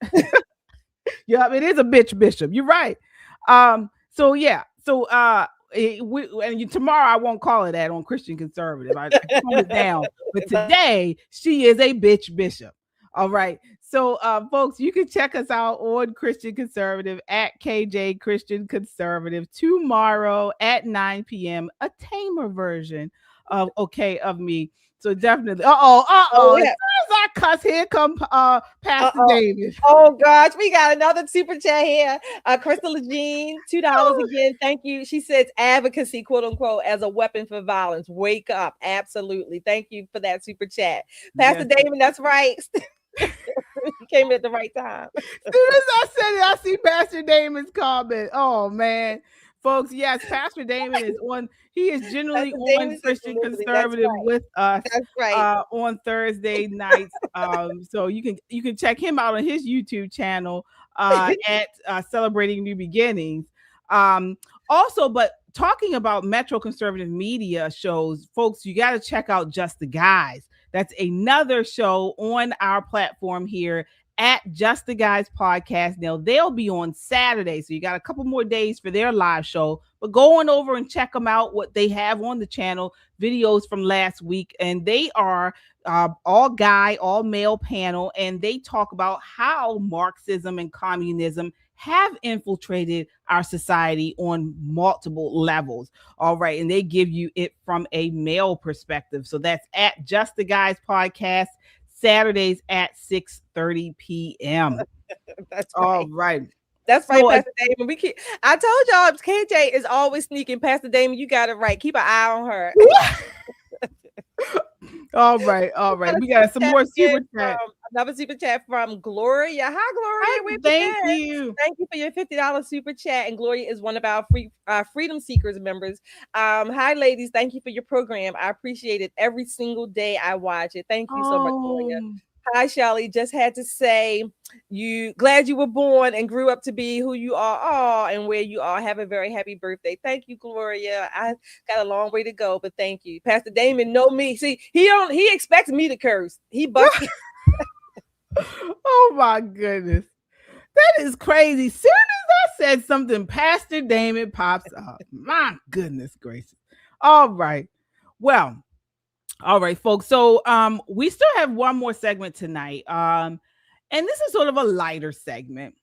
Yeah, it is a bitch bishop. You're right. So yeah. So tomorrow I won't call it that on Christian Conservative. I tone it down. But today she is a bitch bishop. All right. So folks, you can check us out on Christian Conservative at KJ Christian Conservative tomorrow at 9 p.m. A tamer version of Okay of Me. So definitely. Yeah. As soon as I cuss, here come Pastor David. Oh gosh, we got another super chat here. Crystal Jean, $2 again. Thank you. She says advocacy, quote unquote, as a weapon for violence. Wake up. Absolutely. Thank you for that super chat. Pastor David, that's right. You came at the right time. As soon as I said it, I see Pastor Damon's comment. Oh man. Folks, yes, Pastor Damon is on. He is generally on Christian Conservative with us on Thursday nights. So you can check him out on his YouTube channel at Celebrating New Beginnings. Also, but talking about Metro Conservative Media shows, folks, you got to check out Just the Guys. That's another show on our platform here at Just the Guys Podcast. Now, they'll be on Saturday, so you got a couple more days for their live show. But go on over and check them out, what they have on the channel, videos from last week. And they are all guy, all male panel, and they talk about how Marxism and communism have infiltrated our society on multiple levels. All right. And they give you it from a male perspective. So that's at Just the Guys Podcast, Saturdays at 6:30 p.m. That's right. All right. That's right, So, Pastor Damon. I told y'all KJ is always sneaking. Pastor Damon, you got it right. Keep an eye on her. All right. We got some more super chat. Another super chat from Gloria. Hi, Gloria. Thank you. Thank you for your $50 super chat. And Gloria is one of our Freedom Seekers members. Hi, ladies. Thank you for your program. I appreciate it every single day I watch it. Thank you so much, Gloria. Hi, Shelly. Just had to say, glad you were born and grew up to be who you are and where you are. Have a very happy birthday. Thank you, Gloria. I got a long way to go, but thank you. Pastor Damon know me. See, he expects me to curse. He busts. Oh my goodness. That is crazy. Soon as I said something, Pastor Damon pops up. My goodness gracious. All right. Well, all right, folks. So we still have one more segment tonight. And this is sort of a lighter segment.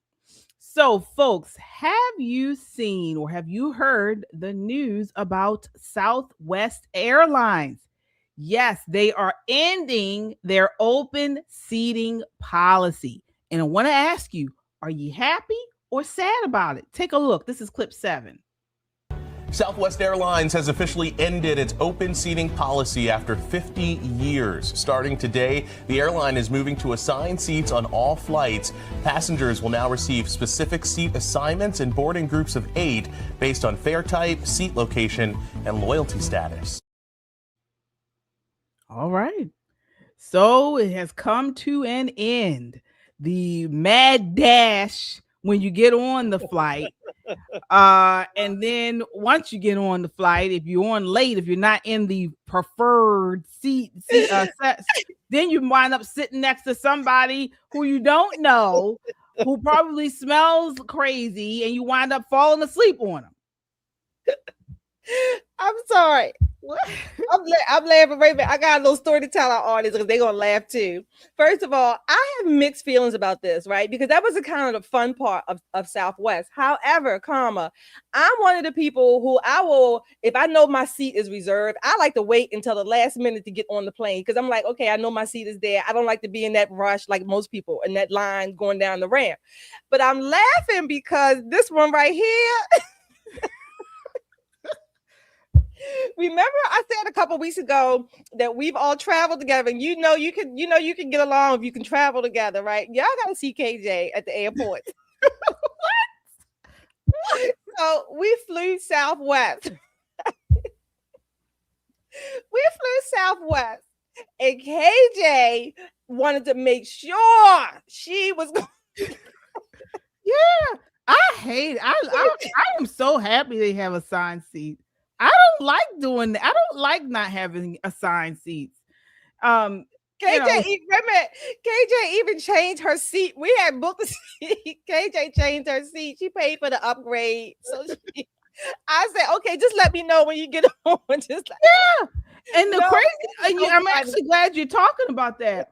So, folks, have you seen or have you heard the news about Southwest Airlines? Yes, they are ending their open seating policy. And I want to ask you, are you happy or sad about it? Take a look. This is clip 7. Southwest Airlines has officially ended its open seating policy after 50 years. Starting today, the airline is moving to assign seats on all flights. Passengers will now receive specific seat assignments in boarding groups of 8 based on fare type, seat location, and loyalty status. All right. So it has come to an end. The mad dash when you get on the flight. And then once you get on the flight, if you're on late, if you're not in the preferred seat then you wind up sitting next to somebody who you don't know, who probably smells crazy, and you wind up falling asleep on them. I'm sorry. I'm laughing right back. I got a little story to tell our audience because they're gonna laugh too. First of all, I have mixed feelings about this, right? Because that was the kind of the fun part of Southwest. However, I'm one of the people who if I know my seat is reserved, I like to wait until the last minute to get on the plane because I'm like, okay, I know my seat is there. I don't like to be in that rush like most people in that line going down the ramp. But I'm laughing because this one right here. Remember I said a couple weeks ago that we've all traveled together and you can get along if you can travel together, right? Y'all gotta see KJ at the airport. So we flew Southwest. And KJ wanted to make sure she was Yeah, I hate it. I am so happy they have assigned seats. I don't like doing that. I don't like not having assigned seats. KJ even changed her seat. We had booked the seat. KJ changed her seat. She paid for the upgrade. So I said, okay, just let me know when you get on. Yeah. And I'm actually glad you're talking about that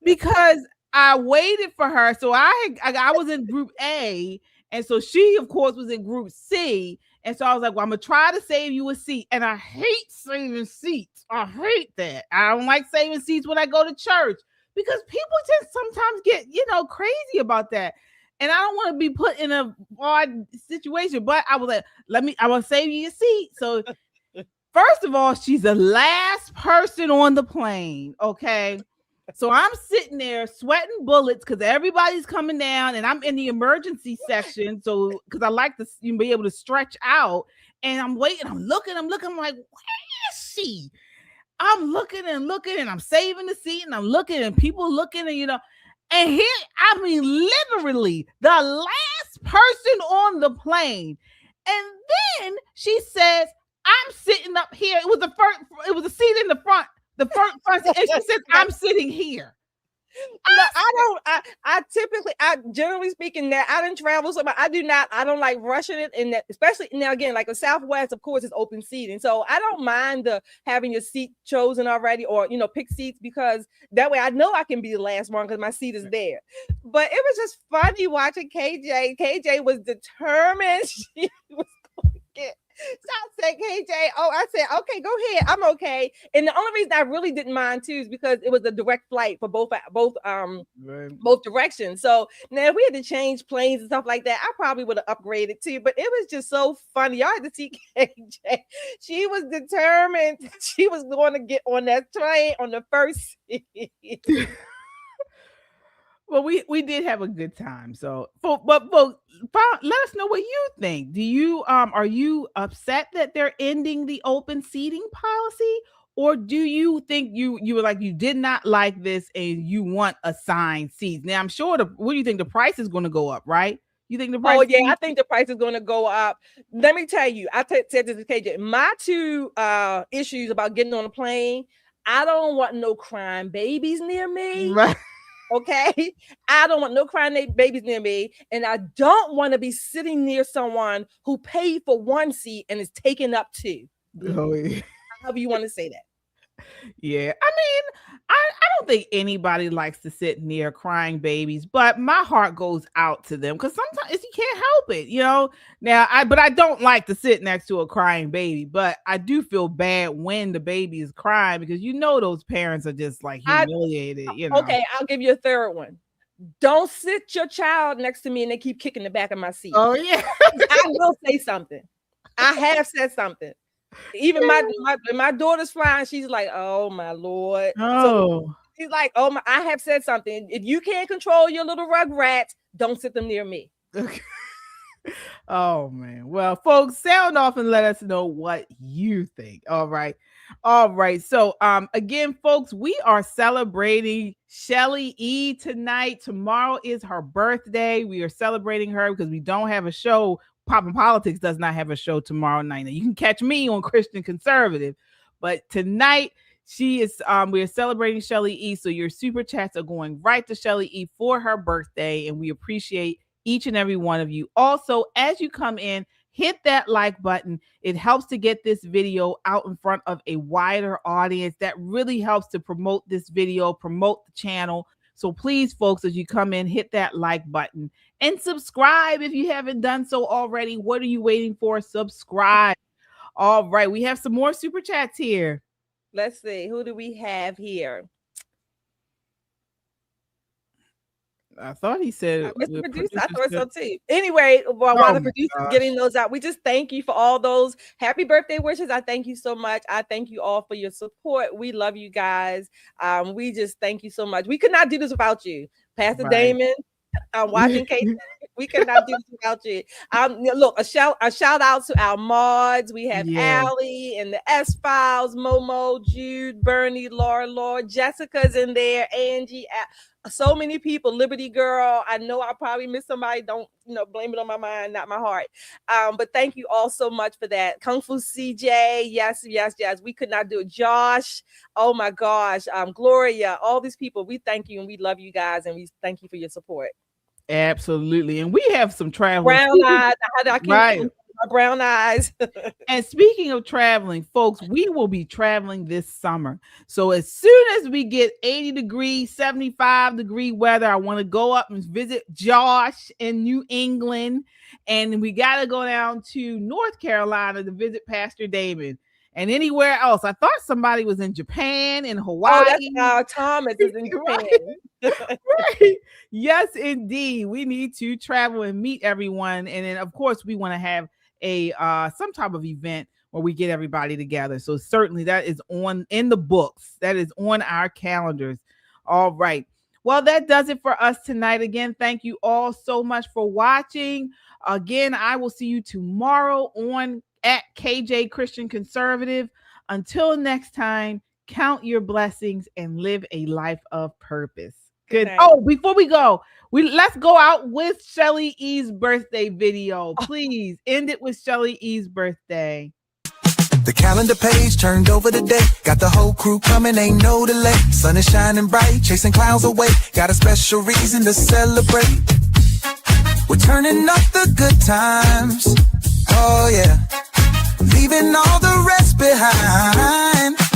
because I waited for her. So I was in group A, and so she, of course, was in group C. And so I was like, well, I'm going to try to save you a seat. And I hate saving seats. I hate that. I don't like saving seats when I go to church because people just sometimes get, crazy about that. And I don't want to be put in a odd situation. But I was like, I will save you a seat. So first of all, she's the last person on the plane. Okay. So I'm sitting there sweating bullets because everybody's coming down and I'm in the emergency section. So because I like to be able to stretch out and I'm waiting. I'm looking. I'm like, where is she? I'm looking and I'm saving the seat and I'm looking and people looking and here, literally the last person on the plane. And then she says, I'm sitting up here. It was a seat in the front. The front, and she says, I'm sitting here. No, I don't. I typically, generally speaking, that I didn't travel so much. I don't like rushing it. And that, especially now, again, like a Southwest, of course, is open seating. So I don't mind having your seat chosen already, or pick seats, because that way I know I can be the last one because my seat is there. But it was just funny watching KJ. KJ was determined she was going to get. So I said, KJ, I said, okay, go ahead. I'm okay. And the only reason I really didn't mind too is because it was a direct flight for both directions. So now if we had to change planes and stuff like that, I probably would have upgraded too. But it was just so funny. Y'all had to see KJ. She was determined. She was going to get on that train on the first seat. Well, we did have a good time. So, but let us know what you think. Do you are you upset that they're ending the open seating policy, or do you think you were like, you did not like this and you want assigned seats? Now, I'm sure what do you think, the price is going to go up, right? You think the price? Oh yeah, I think the price is going to go up. Let me tell you, I said this to KJ. My two issues about getting on a plane: I don't want no crying babies near me. Right. Okay, I don't want no crying babies near me, and I don't want to be sitting near someone who paid for one seat and is taking up two. Oh, yeah. However you want to say that. Yeah, I mean, I don't think anybody likes to sit near crying babies, but my heart goes out to them because sometimes you can't help it, Now, I don't like to sit next to a crying baby, but I do feel bad when the baby is crying because those parents are just like humiliated. Okay, I'll give you a third one. Don't sit your child next to me and they keep kicking the back of my seat. Oh yeah, I will say something. I have said something. Even my daughter's flying, she's like, oh my Lord. Oh. So she's like, oh, I have said something. If you can't control your little rugrats, don't sit them near me. Okay. Oh man. Well, folks, sound off and let us know what you think. All right. So again, folks, we are celebrating Shelly E tonight. Tomorrow is her birthday. We are celebrating her because we don't have a show. Poppin' Politics does not have a show tomorrow night. Now, you can catch me on Christian Conservative, but tonight we are celebrating Shelly E. So your super chats are going right to Shelly E for her birthday, and we appreciate each and every one of you. Also, as you come in, hit that like button. It helps to get this video out in front of a wider audience. That really helps to promote this video, promote the channel. So please, folks, as you come in, hit that like button and subscribe if you haven't done so already. What are you waiting for? Subscribe. All right. We have some more super chats here. Let's see. Who do we have here? I thought he said Mr. Producer. I thought so too. Anyway, while the producer's getting those out, we just thank you for all those happy birthday wishes. I thank you so much. I thank you all for your support. We love you guys. We just thank you so much. We could not do this without you, Pastor Damon. Watching Kate. We could not do this without you. Look, a shout out to our mods. We have Allie and the S Files, Momo, Jude, Bernie, Laura, Jessica's in there, Angie. So many people, Liberty Girl. I know I probably missed somebody. Don't blame it on my mind, not my heart. But thank you all so much for that. Kung Fu CJ, yes. We could not do it. Josh, oh my gosh. Gloria, all these people. We thank you and we love you guys and we thank you for your support. Absolutely, and we have some travelers. Brown eyes, right? My brown eyes. And speaking of traveling, folks, we will be traveling this summer. So as soon as we get 80 degree, 75 degree weather, I want to go up and visit Josh in New England. And we got to go down to North Carolina to visit Pastor Damon. And anywhere else. I thought somebody was in Japan, in Hawaii. Oh, that's Thomas is in Japan. Right. Yes, indeed. We need to travel and meet everyone. And then, of course, we want to have some type of event where we get everybody together. So certainly that is in the books. That is on our calendars. All right. Well, that does it for us tonight. Again, thank you all so much for watching. Again, I will see you tomorrow at KJ Christian Conservative. Until next time, count your blessings and live a life of purpose. Good. Oh, before we go, let's go out with Shelly E's birthday video. Please end it with Shelly E's birthday. The calendar page turned over today. Got the whole crew coming, ain't no delay. Sun is shining bright, chasing clouds away. Got a special reason to celebrate. We're turning up the good times. Oh yeah. Leaving all the rest behind.